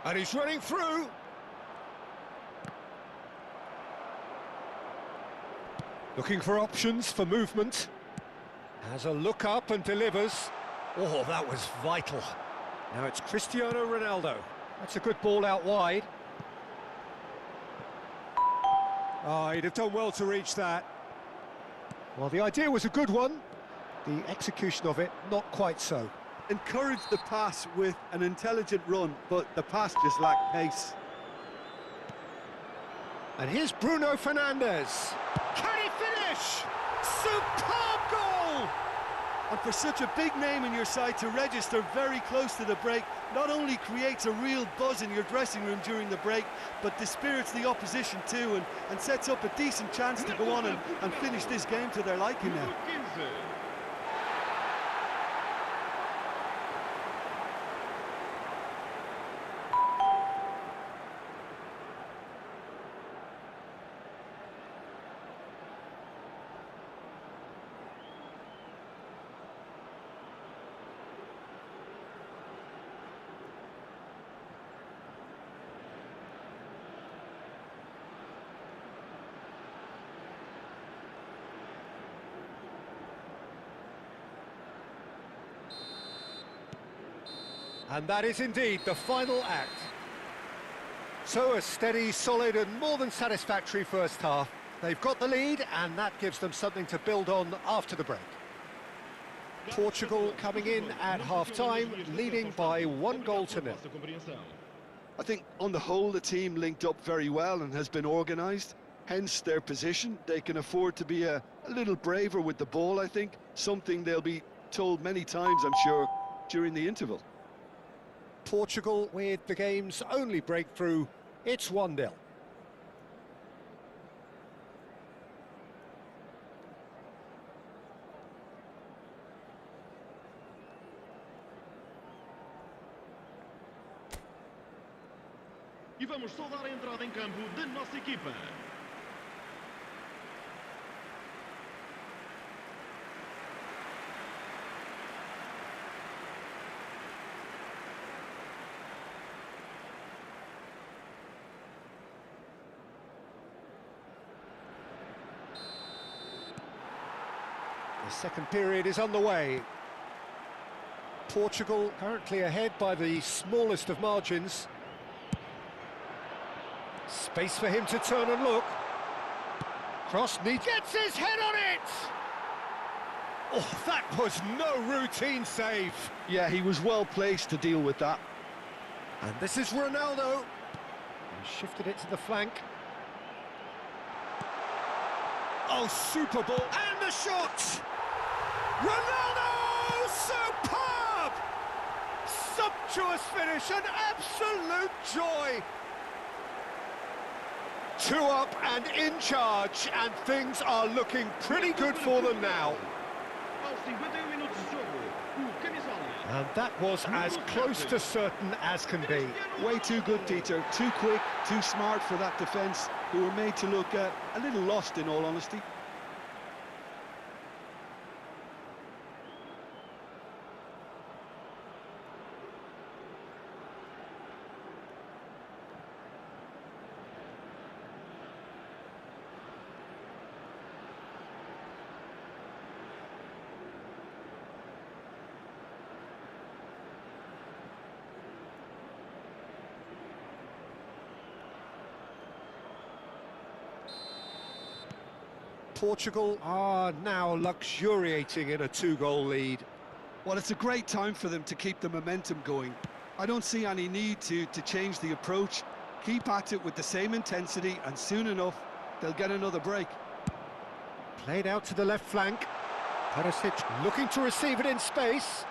And he's running through. Looking for options for movement. Has a look up and delivers. Oh, that was vital. Now it's Cristiano Ronaldo. That's a good ball out wide. Oh, he'd have done well to reach that. Well, the idea was a good one. The execution of it, not quite so. Encouraged the pass with an intelligent run, but the pass just lacked pace. And here's Bruno Fernandes. Can he finish? Superb goal! And for such a big name in your side to register very close to the break, not only creates a real buzz in your dressing room during the break, but dispirits the opposition too, and sets up a decent chance to go on and finish this game to their liking now. And that is indeed the final act. So a steady, solid and more than satisfactory first half. They've got the lead and that gives them something to build on after the break. Portugal coming in at half-time, leading by 1-0. I think on the whole the team linked up very well and has been organised. Hence their position. They can afford to be a little braver with the ball, I think. Something they'll be told many times, I'm sure, during the interval. Portugal with the game's only breakthrough. It's 1-0. E vamos saudar a entrada em campo da nossa equipa. The second period is underway. Portugal currently ahead by the smallest of margins. Space for him to turn and look. Cross needs... Gets his head on it! Oh, that was no routine save. Yeah, he was well placed to deal with that. And this is Ronaldo. He shifted it to the flank. Oh, super ball. And the shot! Ronaldo! Superb! Sumptuous finish, an absolute joy. 2 up and in charge, and things are looking pretty good for them now. And that was as close to certain as can be. Way too good, Peter. Too quick, too smart for that defence, who were made to look a little lost, in all honesty. Portugal are now luxuriating in a 2-goal lead. Well, it's a great time for them to keep the momentum going. I don't see any need to change the approach. Keep at it with the same intensity, and soon enough, they'll get another break. Played out to the left flank. Perisic looking to receive it in space.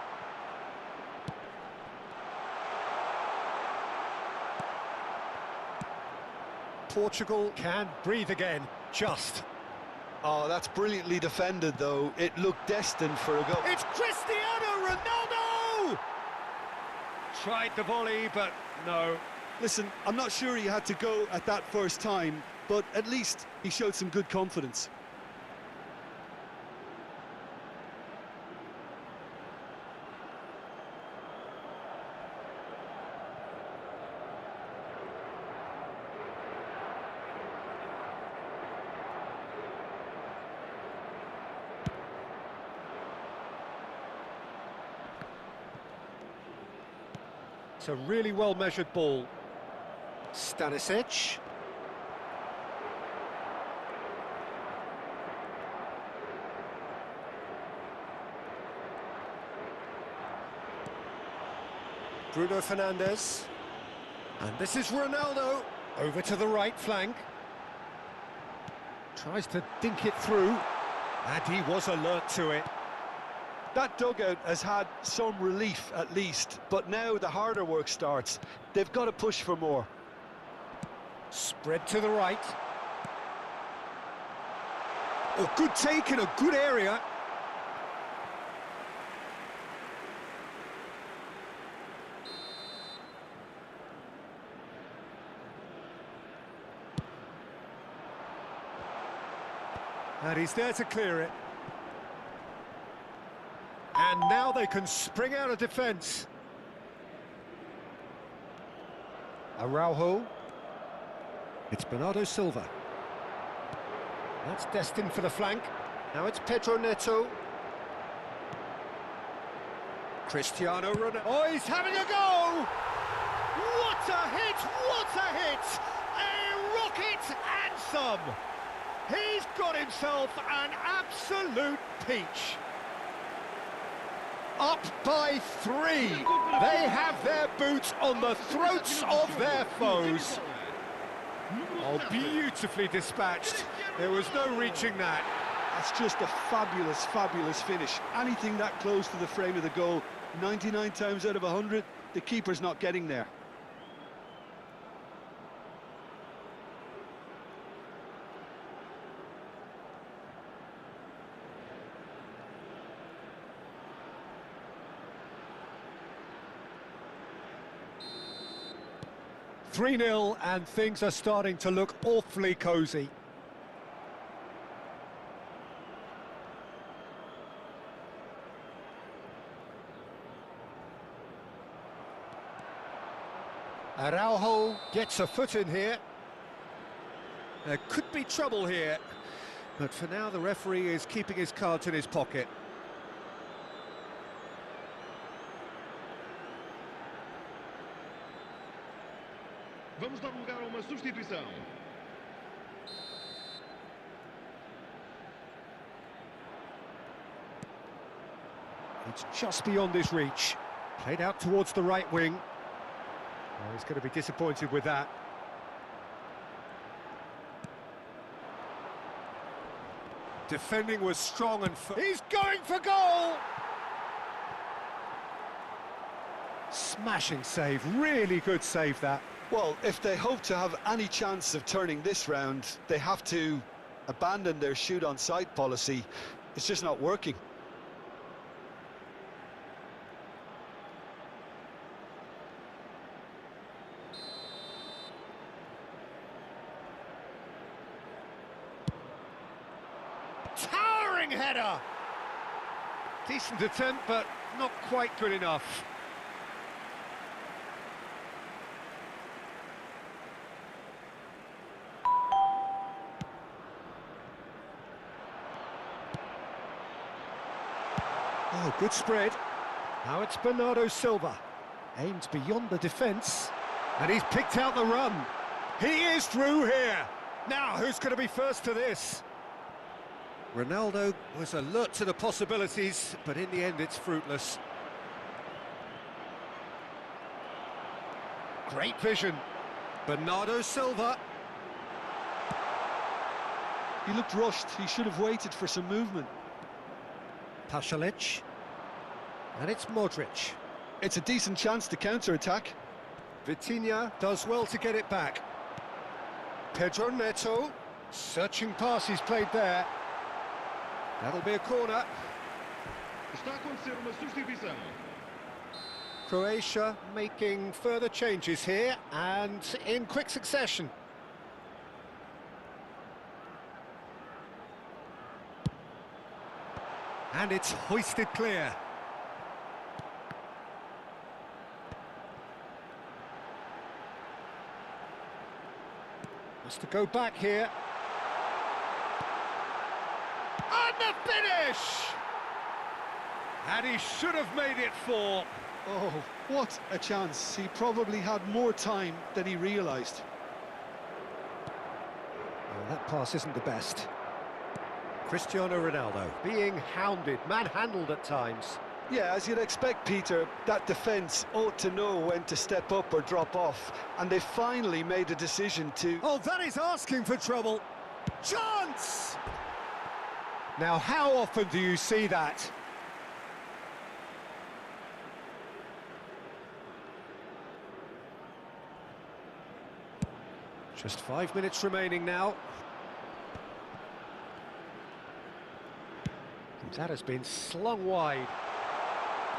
Portugal can breathe again, just. Oh, that's brilliantly defended, though. It looked destined for a goal. It's Cristiano Ronaldo! Tried the volley, but no. Listen, I'm not sure he had to go at that first time, but at least he showed some good confidence. It's a really well-measured ball. Stanisic. Bruno Fernandes. And this is Ronaldo. Over to the right flank. Tries to dink it through. And he was alert to it. That dugout has had some relief, at least, but now the harder work starts. They've got to push for more. Spread to the right. Oh, good take in a good area. And he's there to clear it. And now they can spring out of defence. Araujo. It's Bernardo Silva. That's destined for the flank. Now it's Pedro Neto. Cristiano Ronaldo. Oh, he's having a go! What a hit! What a hit! A rocket and some! He's got himself an absolute peach. Up by 3. They have their boots on the throats of their foes. Oh, beautifully dispatched. There was no reaching that. That's just a fabulous, fabulous finish. Anything that close to the frame of the goal, 99 times out of 100, the keeper's not getting there. (3-0) and things are starting to look awfully cosy. Araujo gets a foot in here. There could be trouble here, but for now the referee is keeping his cards in his pocket. Vamos dar lugar a uma substituição. It's just beyond his reach. Played out towards the right wing. Oh, he's going to be disappointed with that. Defending was strong and... He's going for goal! Smashing save, really good save that. Well, if they hope to have any chance of turning this round, they have to abandon their shoot-on-sight policy. It's just not working. Towering header! Decent attempt, but not quite good enough. Oh, good spread. Now it's Bernardo Silva. Aimed beyond the defence. And he's picked out the run. He is through here. Now, who's going to be first to this? Ronaldo was alert to the possibilities, but in the end it's fruitless. Great vision. Bernardo Silva. He looked rushed. He should have waited for some movement. Pasalic. And it's Modric. It's a decent chance to counter-attack. Vitinha does well to get it back. Pedro Neto. Searching pass he's played there. That'll be a corner. Está a acontecer uma substituição. Croatia making further changes here and in quick succession. And it's hoisted clear. Has to go back here. And the finish! And he should have made it 4. Oh, what a chance. He probably had more time than he realised. Oh, that pass isn't the best. Cristiano Ronaldo being hounded, manhandled at times. Yeah, as you'd expect, Peter, that defence ought to know when to step up or drop off. And they finally made a decision to... Oh, that is asking for trouble. Chance! Now, how often do you see that? Just 5 minutes remaining now. That has been slung wide.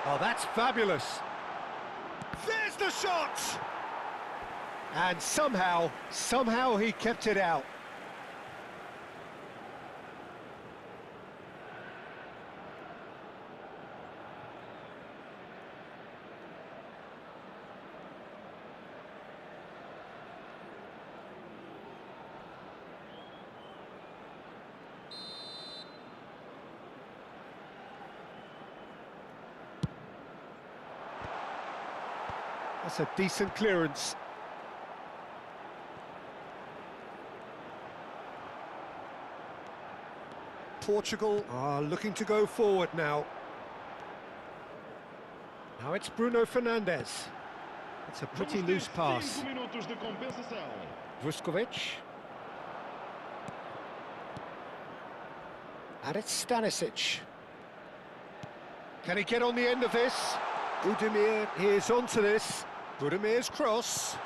Oh, that's fabulous. There's the shot! And somehow he kept it out. That's a decent clearance. Portugal are looking to go forward now. Now it's Bruno Fernandes. It's a pretty loose pass. Vuskovic. And it's Stanisic. Can he get on the end of this? Budimir is onto this. Budimir's cross.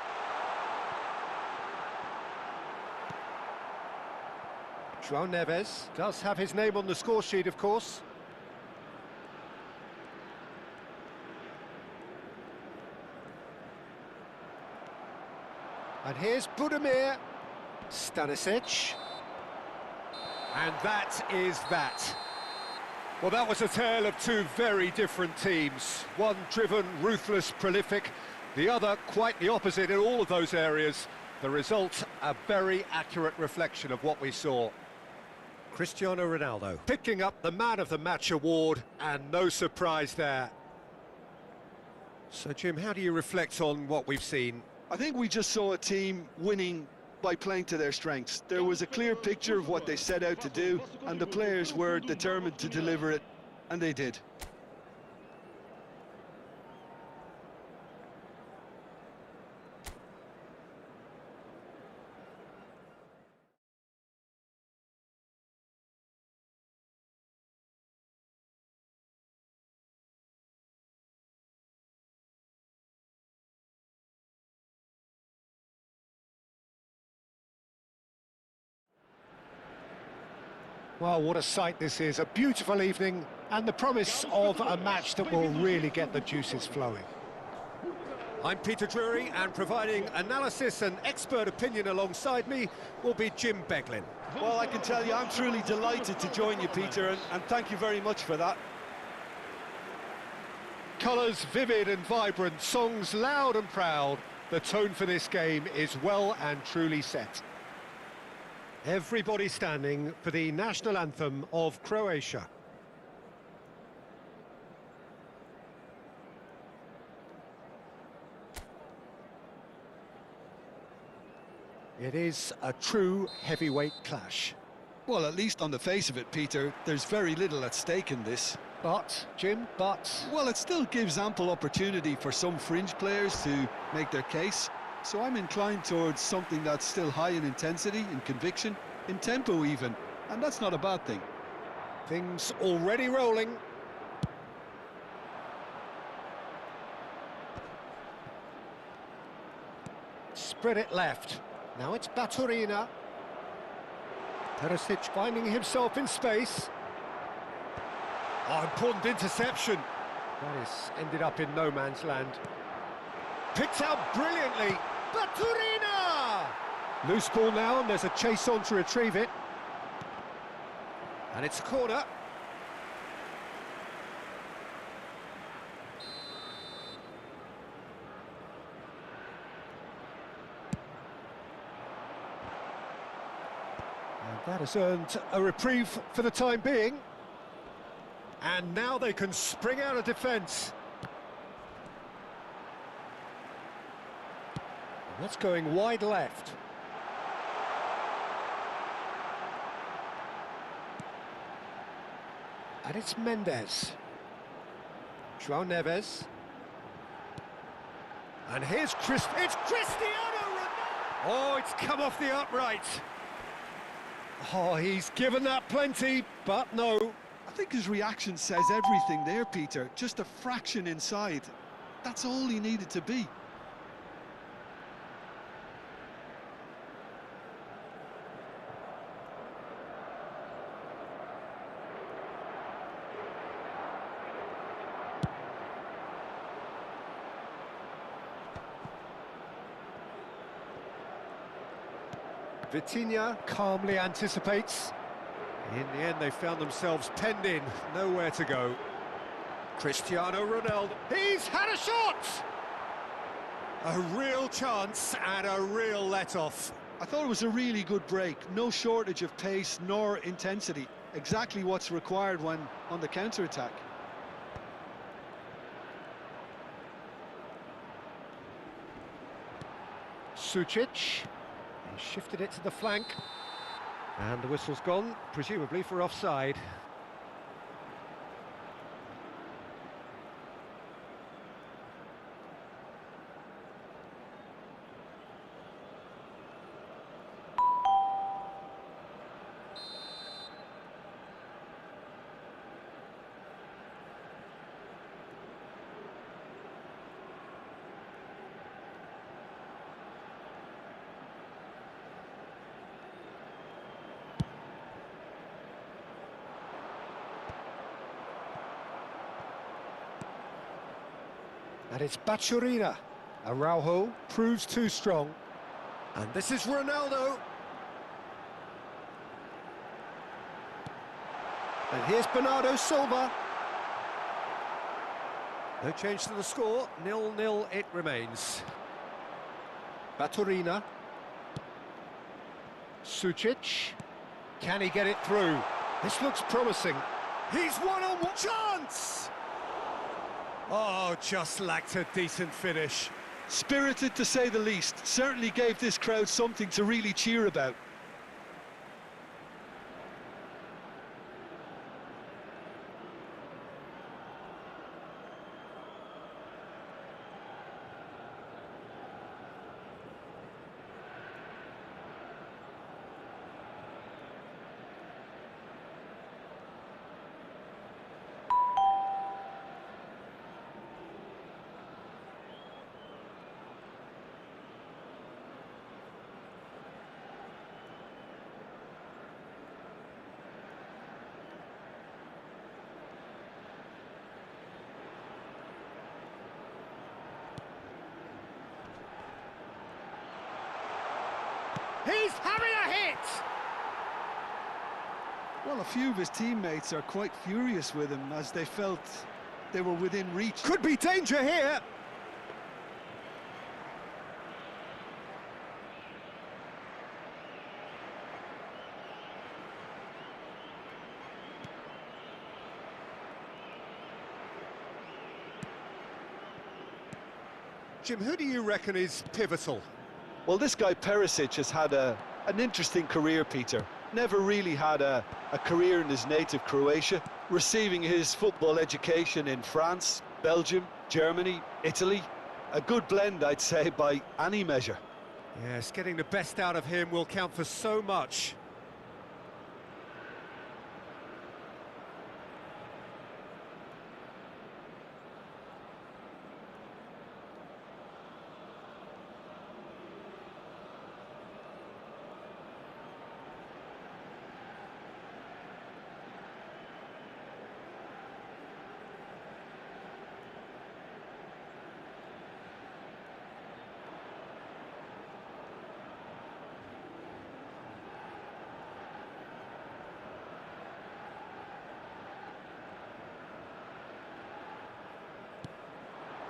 João Neves does have his name on the score sheet, of course. And here's Budimir. Stanisic. And that is that. Well, that was a tale of two very different teams. One driven, ruthless, prolific. The other quite the opposite in all of those areas. The result, a very accurate reflection of what we saw. Cristiano Ronaldo picking up the Man of the Match award, and no surprise there. So, Jim, how do you reflect on what we've seen? I think we just saw a team winning by playing to their strengths. There was a clear picture of what they set out to do, and the players were determined to deliver it, and they did. Well, what a sight this is. A beautiful evening and the promise of a match that will really get the juices flowing. I'm Peter Drury, and providing analysis and expert opinion alongside me will be Jim Beglin. Well, I can tell you, I'm truly delighted to join you, Peter, and thank you very much for that. Colours vivid and vibrant, songs loud and proud. The tone for this game is well and truly set. Everybody standing for the national anthem of Croatia. It is a true heavyweight clash. Well, at least on the face of it, Peter, there's very little at stake in this. But, Jim, Well, it still gives ample opportunity for some fringe players to make their case. So I'm inclined towards something that's still high in intensity, in conviction, in tempo even, and that's not a bad thing. Things already rolling. Spread it left. Now it's Baturina. Perisic finding himself in space. Oh, important interception. That is ended up in no man's land. Picked out brilliantly. Baturina! Loose ball now, and there's a chase on to retrieve it. And it's a corner. And that has earned a reprieve for the time being. And now they can spring out of defence. And that's going wide left. And it's Mendes. João Neves. And here's it's Cristiano Ronaldo! Oh, it's come off the upright. Oh, he's given that plenty, but no. I think his reaction says everything there, Peter. Just a fraction inside. That's all he needed to be. Vitinha calmly anticipates. In the end, they found themselves penned in, nowhere to go. Cristiano Ronaldo, he's had a shot! A real chance and a real let-off. I thought it was a really good break. No shortage of pace nor intensity. Exactly what's required when on the counter-attack. Sucic. He shifted it to the flank. And the whistle's gone, presumably for offside. And it's Bachurina. Araujo proves too strong. And this is Ronaldo. And here's Bernardo Silva. No change to the score, 0-0 it remains. Bachurina. Sucic. Can he get it through? This looks promising. He's one-on-one chance! Oh, just lacked a decent finish. Spirited to say the least. Certainly gave this crowd something to really cheer about. He's having a hit! Well, a few of his teammates are quite furious with him as they felt they were within reach. Could be danger here! Jim, who do you reckon is pivotal? Well, this guy Perisic has had an interesting career, Peter. Never really had a career in his native Croatia, receiving his football education in France, Belgium, Germany, Italy. A good blend, I'd say, by any measure. Yes, getting the best out of him will count for so much.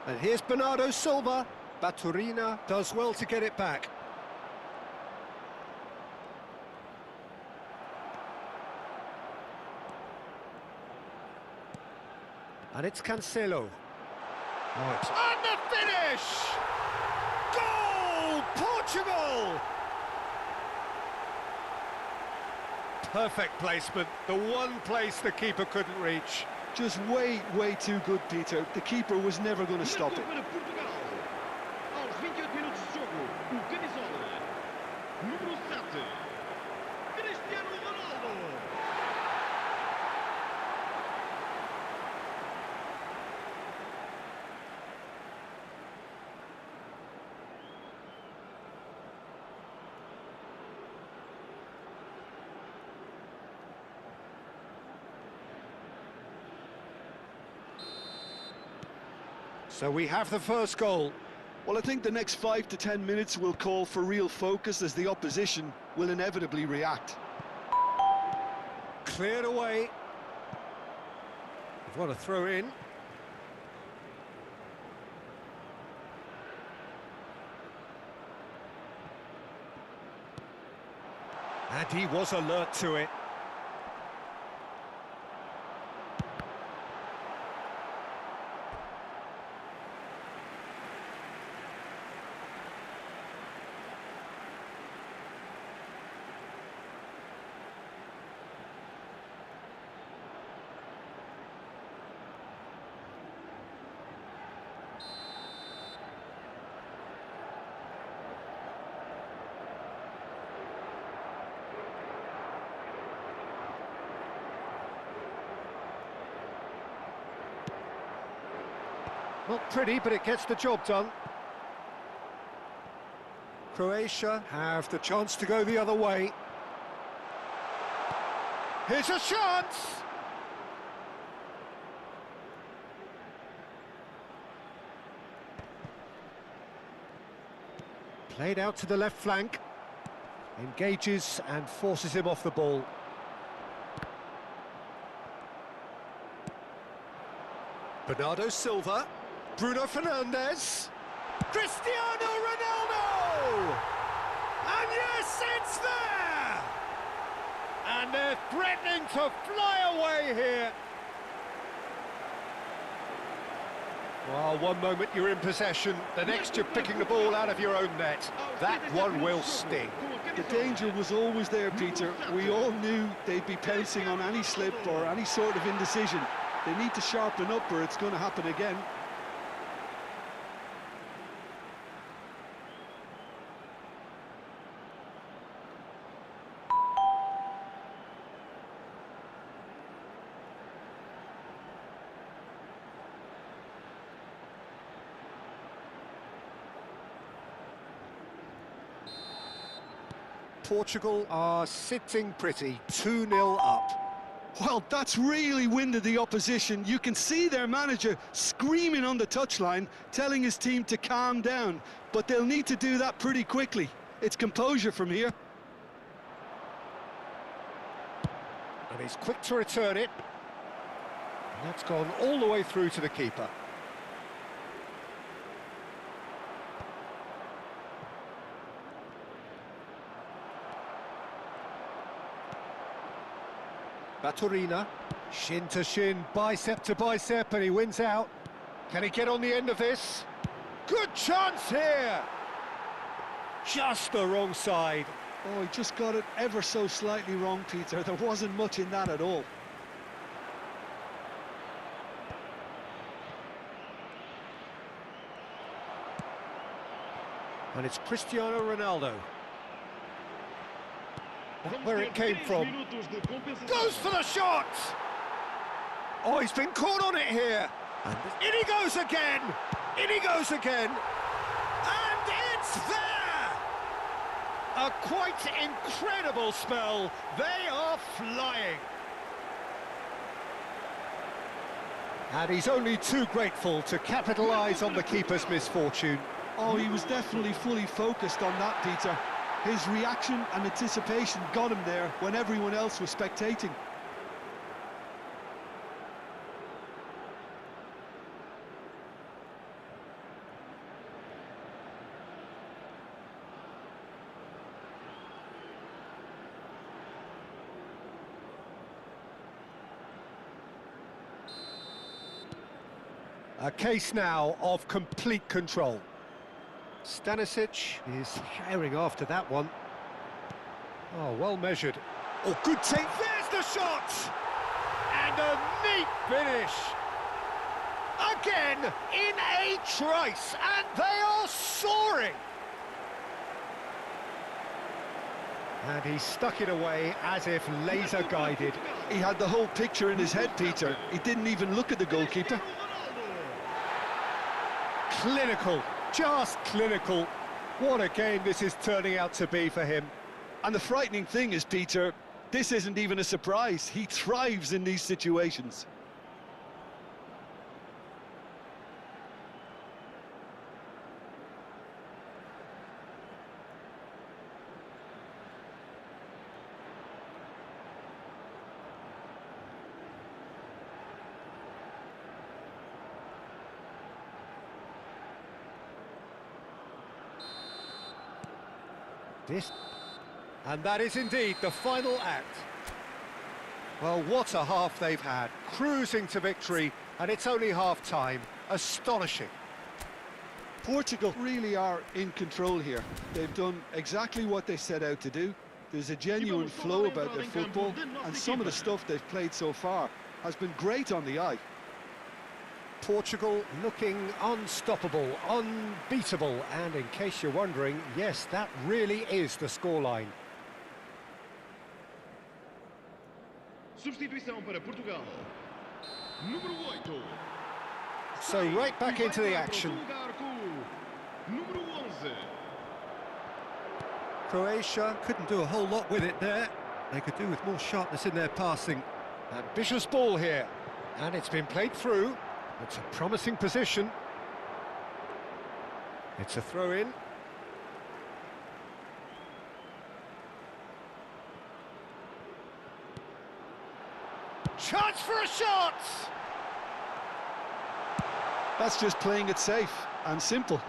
And here's Bernardo Silva. Bachurina does well to get it back. And it's Cancelo. Oh, it's... And the finish! Goal! Portugal! Perfect placement, the one place the keeper couldn't reach. Just way too good, Peter. The keeper was never going to stop it. Para Portugal. Aos 28 minutos de jogo, o camisola número 7, Cristiano Ronaldo. So we have the first goal. Well, I think the next 5 to 10 minutes will call for real focus as the opposition will inevitably react. Cleared away. What a throw in. And he was alert to it. Not pretty, but it gets the job done. Croatia have the chance to go the other way. Here's a chance! Played out to the left flank. Engages and forces him off the ball. Bernardo Silva. Bruno Fernandes. Cristiano Ronaldo! And yes, it's there! And they're threatening to fly away here. Well, one moment you're in possession, the next you're picking the ball out of your own net. That one will sting. The danger was always there, Peter. We all knew they'd be pouncing on any slip or any sort of indecision. They need to sharpen up or it's going to happen again. Portugal are sitting pretty, 2-0 up. Well, that's really winded the opposition. You can see their manager screaming on the touchline, telling his team to calm down. But they'll need to do that pretty quickly. It's composure from here. And he's quick to return it. And that's gone all the way through to the keeper. Baturina, shin to shin, bicep to bicep, and he wins out. Can he get on the end of this? Good chance here! Just the wrong side. Oh, he just got it ever so slightly wrong, Peter. There wasn't much in that at all. And it's Cristiano Ronaldo. Not where it came from. Goes for the shot! Oh, he's been caught on it here. And in he goes again! In he goes again! And it's there! A quite incredible spell. They are flying. And he's only too grateful to capitalise on the keeper's misfortune. Oh, he was definitely fully focused on that, Peter. His reaction and anticipation got him there when everyone else was spectating. A case now of complete control. Stanisic is herring after that one. Oh, well measured. Oh, good take. There's the shot! And a neat finish. Again, in a trice, and they are soaring. And he stuck it away as if laser guided. He had the whole picture in his head, Peter. He didn't even look at the goalkeeper. Clinical. Just clinical. What a game this is turning out to be for him. And the frightening thing is, Peter, this isn't even a surprise. He thrives in these situations. And that is indeed the final act. Well, what a half they've had. Cruising to victory, and it's only half-time. Astonishing. Portugal really are in control here. They've done exactly what they set out to do. There's a genuine flow about their football, and some of the stuff they've played so far has been great on the eye. Portugal looking unstoppable, unbeatable, and in case you're wondering, yes, that really is the scoreline. Substituição para Portugal. Número 8. So right back into the action. Croatia couldn't do a whole lot with it there. They could do with more sharpness in their passing. Ambitious ball here. And it's been played through. It's a promising position. It's a throw-in. Chance for a shot! That's just playing it safe and simple.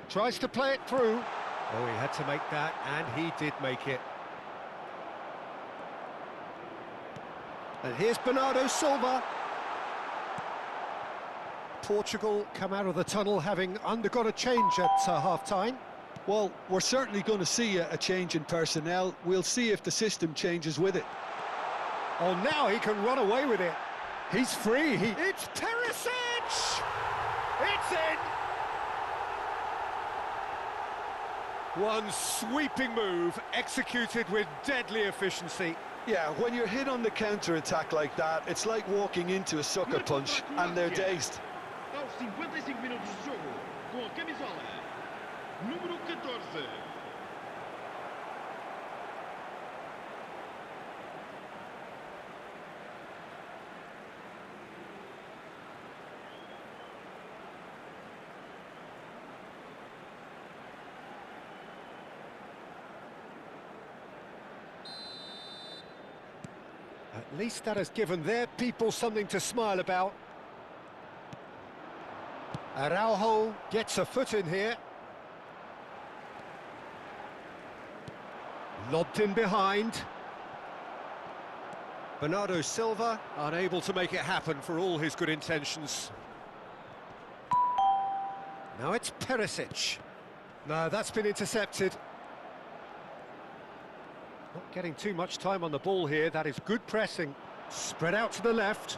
Tries to play it through. Oh, he had to make that, and he did make it. And here's Bernardo Silva. Portugal come out of the tunnel having undergone a change at half-time. Well, we're certainly going to see a change in personnel. We'll see if the system changes with it. Oh, now he can run away with it. He's free. It's Perisic! It's in! One sweeping move, executed with deadly efficiency. Yeah, when you're hit on the counter-attack like that, it's like walking into a sucker punch, and they're dazed. Aos 55 minutos de jogo, com a camisola número 14. At least that has given their people something to smile about. Araujo gets a foot in here. Lobbed in behind. Bernardo Silva unable to make it happen for all his good intentions. Now it's Perisic. No, that's been intercepted. Not getting too much time on the ball here. That is good pressing. Spread out to the left.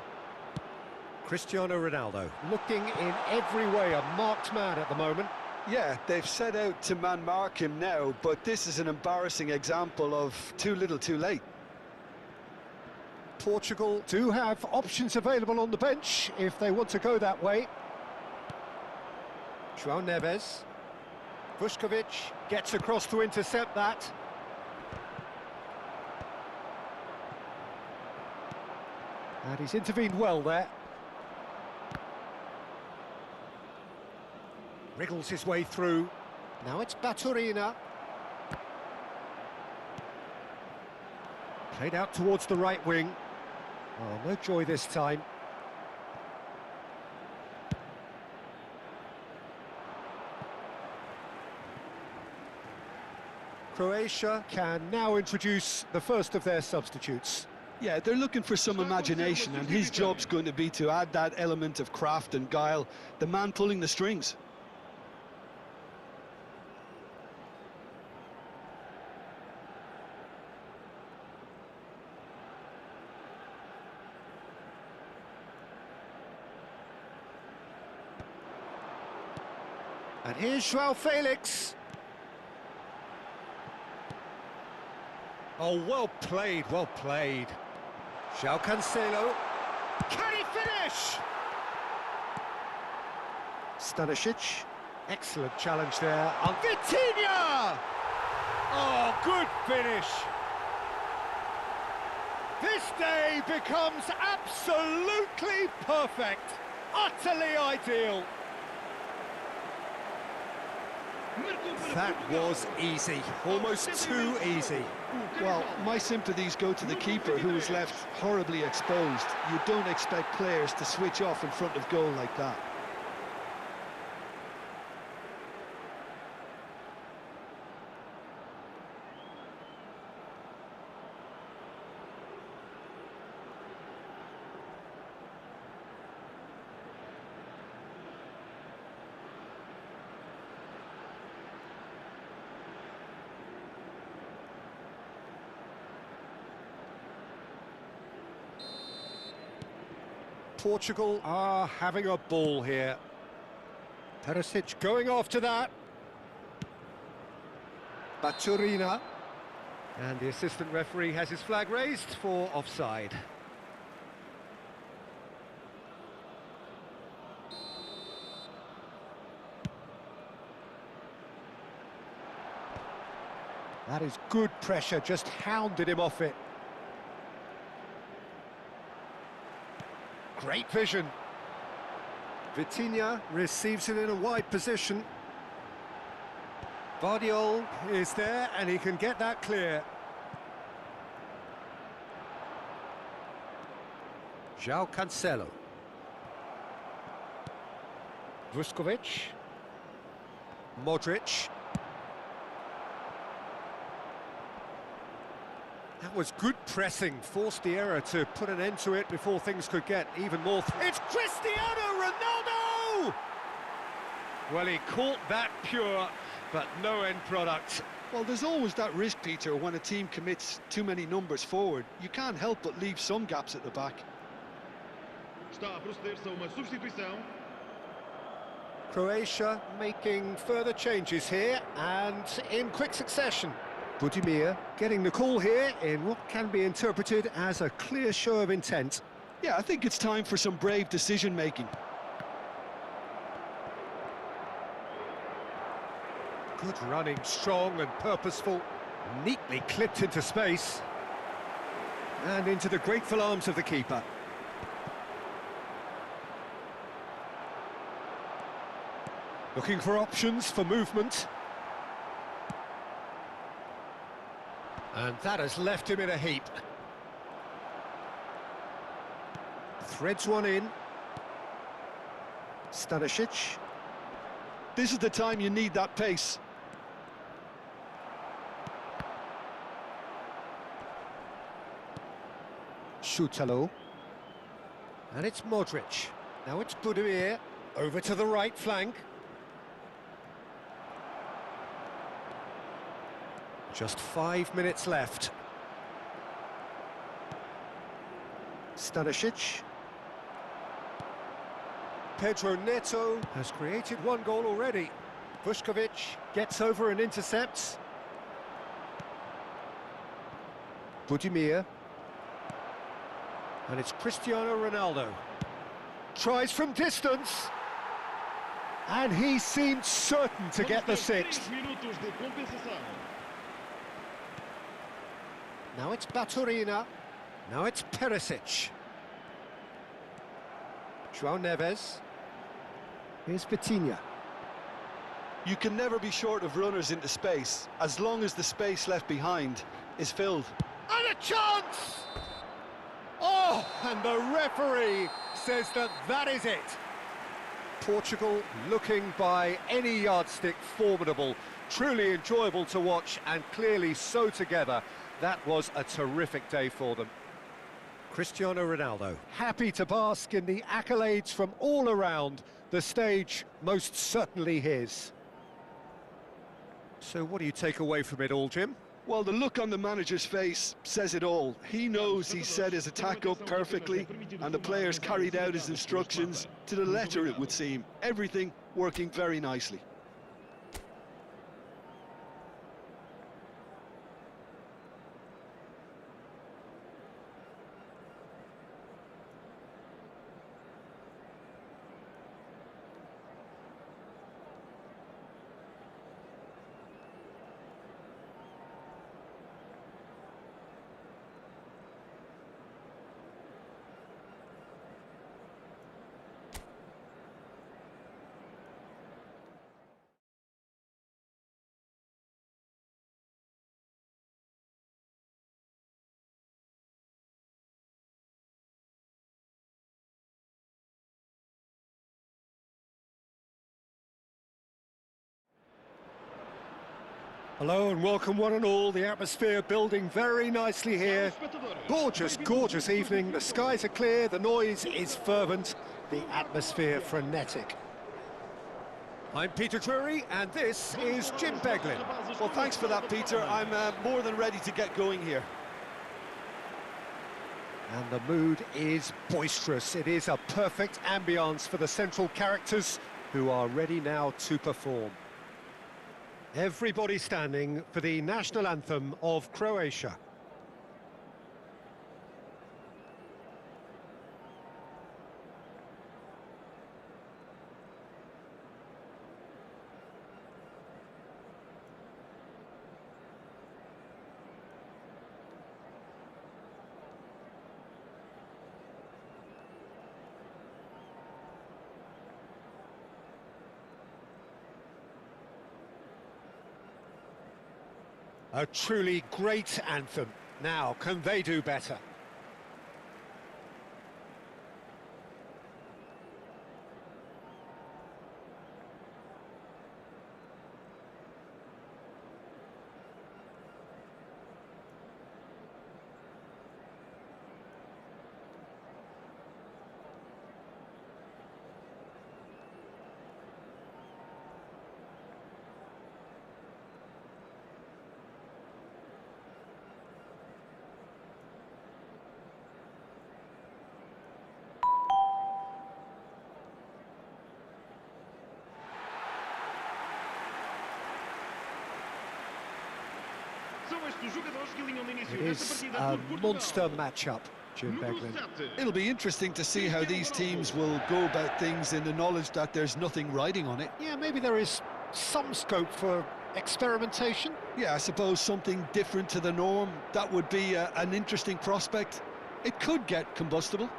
Cristiano Ronaldo looking in every way a marked man at the moment. Yeah, they've set out to man-mark him now, but this is an embarrassing example of too little too late. Portugal do have options available on the bench if they want to go that way. João Neves. Vuskovic gets across to intercept that. And he's intervened well there. Wriggles his way through. Now it's Baturina. Played out towards the right wing. Oh, no joy this time. Croatia can now introduce the first of their substitutes. Yeah, they're looking for some imagination, and his job's going to be to add that element of craft and guile, the man pulling the strings. And here's João Felix. Oh, well played, well played. João Cancelo. Can he finish? Stanisic. Excellent challenge there. And Vitinha! Oh, good finish. This day becomes absolutely perfect. Utterly ideal. That was easy, almost too easy. Well, my sympathies go to the keeper, who was left horribly exposed. You don't expect players to switch off in front of goal like that. Portugal are having a ball here. Perisic going after that. Baturina. And the assistant referee has his flag raised for offside. That is good pressure, just hounded him off it. Great vision. Vitinha receives it in a wide position. Guardiola is there and he can get that clear. João Cancelo. Vuskovic. Modric. That was good pressing, forced the error to put an end to it before things could get even more... It's Cristiano Ronaldo! Well, he caught that pure, but no end product. Well, there's always that risk, Peter, when a team commits too many numbers forward. You can't help but leave some gaps at the back. Está a proceder-se a uma substituição. Croatia making further changes here, and in quick succession. Budimir getting the call here in what can be interpreted as a clear show of intent. Yeah, I think it's time for some brave decision-making. Good running, strong and purposeful, neatly clipped into space. And into the grateful arms of the keeper. Looking for options for movement. And that has left him in a heap. Threads one in. Stanisic. This is the time you need that pace. Šutalo. And it's Modric. Now it's Budimir. Over to the right flank. Just 5 minutes left. Stanisic. Pedro Neto has created one goal already. Vuskovic gets over and intercepts. Budimir. And it's Cristiano Ronaldo. Tries from distance. And he seemed certain to get the sixth. Now it's Baturina. Now it's Perisic. João Neves. Here's Vitinha. You can never be short of runners into space, as long as the space left behind is filled. And a chance! Oh, and the referee says that that is it. Portugal looking by any yardstick formidable, truly enjoyable to watch and clearly so together. That was a terrific day for them. Cristiano Ronaldo, happy to bask in the accolades from all around, the stage most certainly his. So what do you take away from it all, Jim? Well, the look on the manager's face says it all. He knows he set his attack up perfectly, and the players carried out his instructions to the letter, it would seem. Everything working very nicely. Hello and welcome one and all. The atmosphere building very nicely here. Gorgeous, gorgeous evening. The skies are clear, the noise is fervent, the atmosphere frenetic. I'm Peter Drury and this is Jim Beglin. Well, thanks for that, Peter. I'm more than ready to get going here. And the mood is boisterous. It is a perfect ambience for the central characters who are ready now to perform. Everybody standing for the national anthem of Croatia. A truly great anthem. Now, can they do better? São estes os jogadores que alinham de início It nesta is partida a por Portugal. monster matchup, Jim Número Beglin. 7. It'll be interesting to see how these teams will go about things in the knowledge that there's nothing riding on it. Yeah, maybe there is some scope for experimentation. Yeah, I suppose something different to the norm. That would be an interesting prospect. It could get combustible.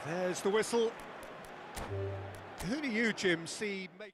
There's the whistle. Who do you, Jim, see make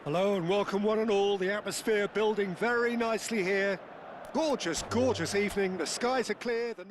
Hello and welcome one and all. The atmosphere building very nicely here. Gorgeous, gorgeous evening. The skies are clear. The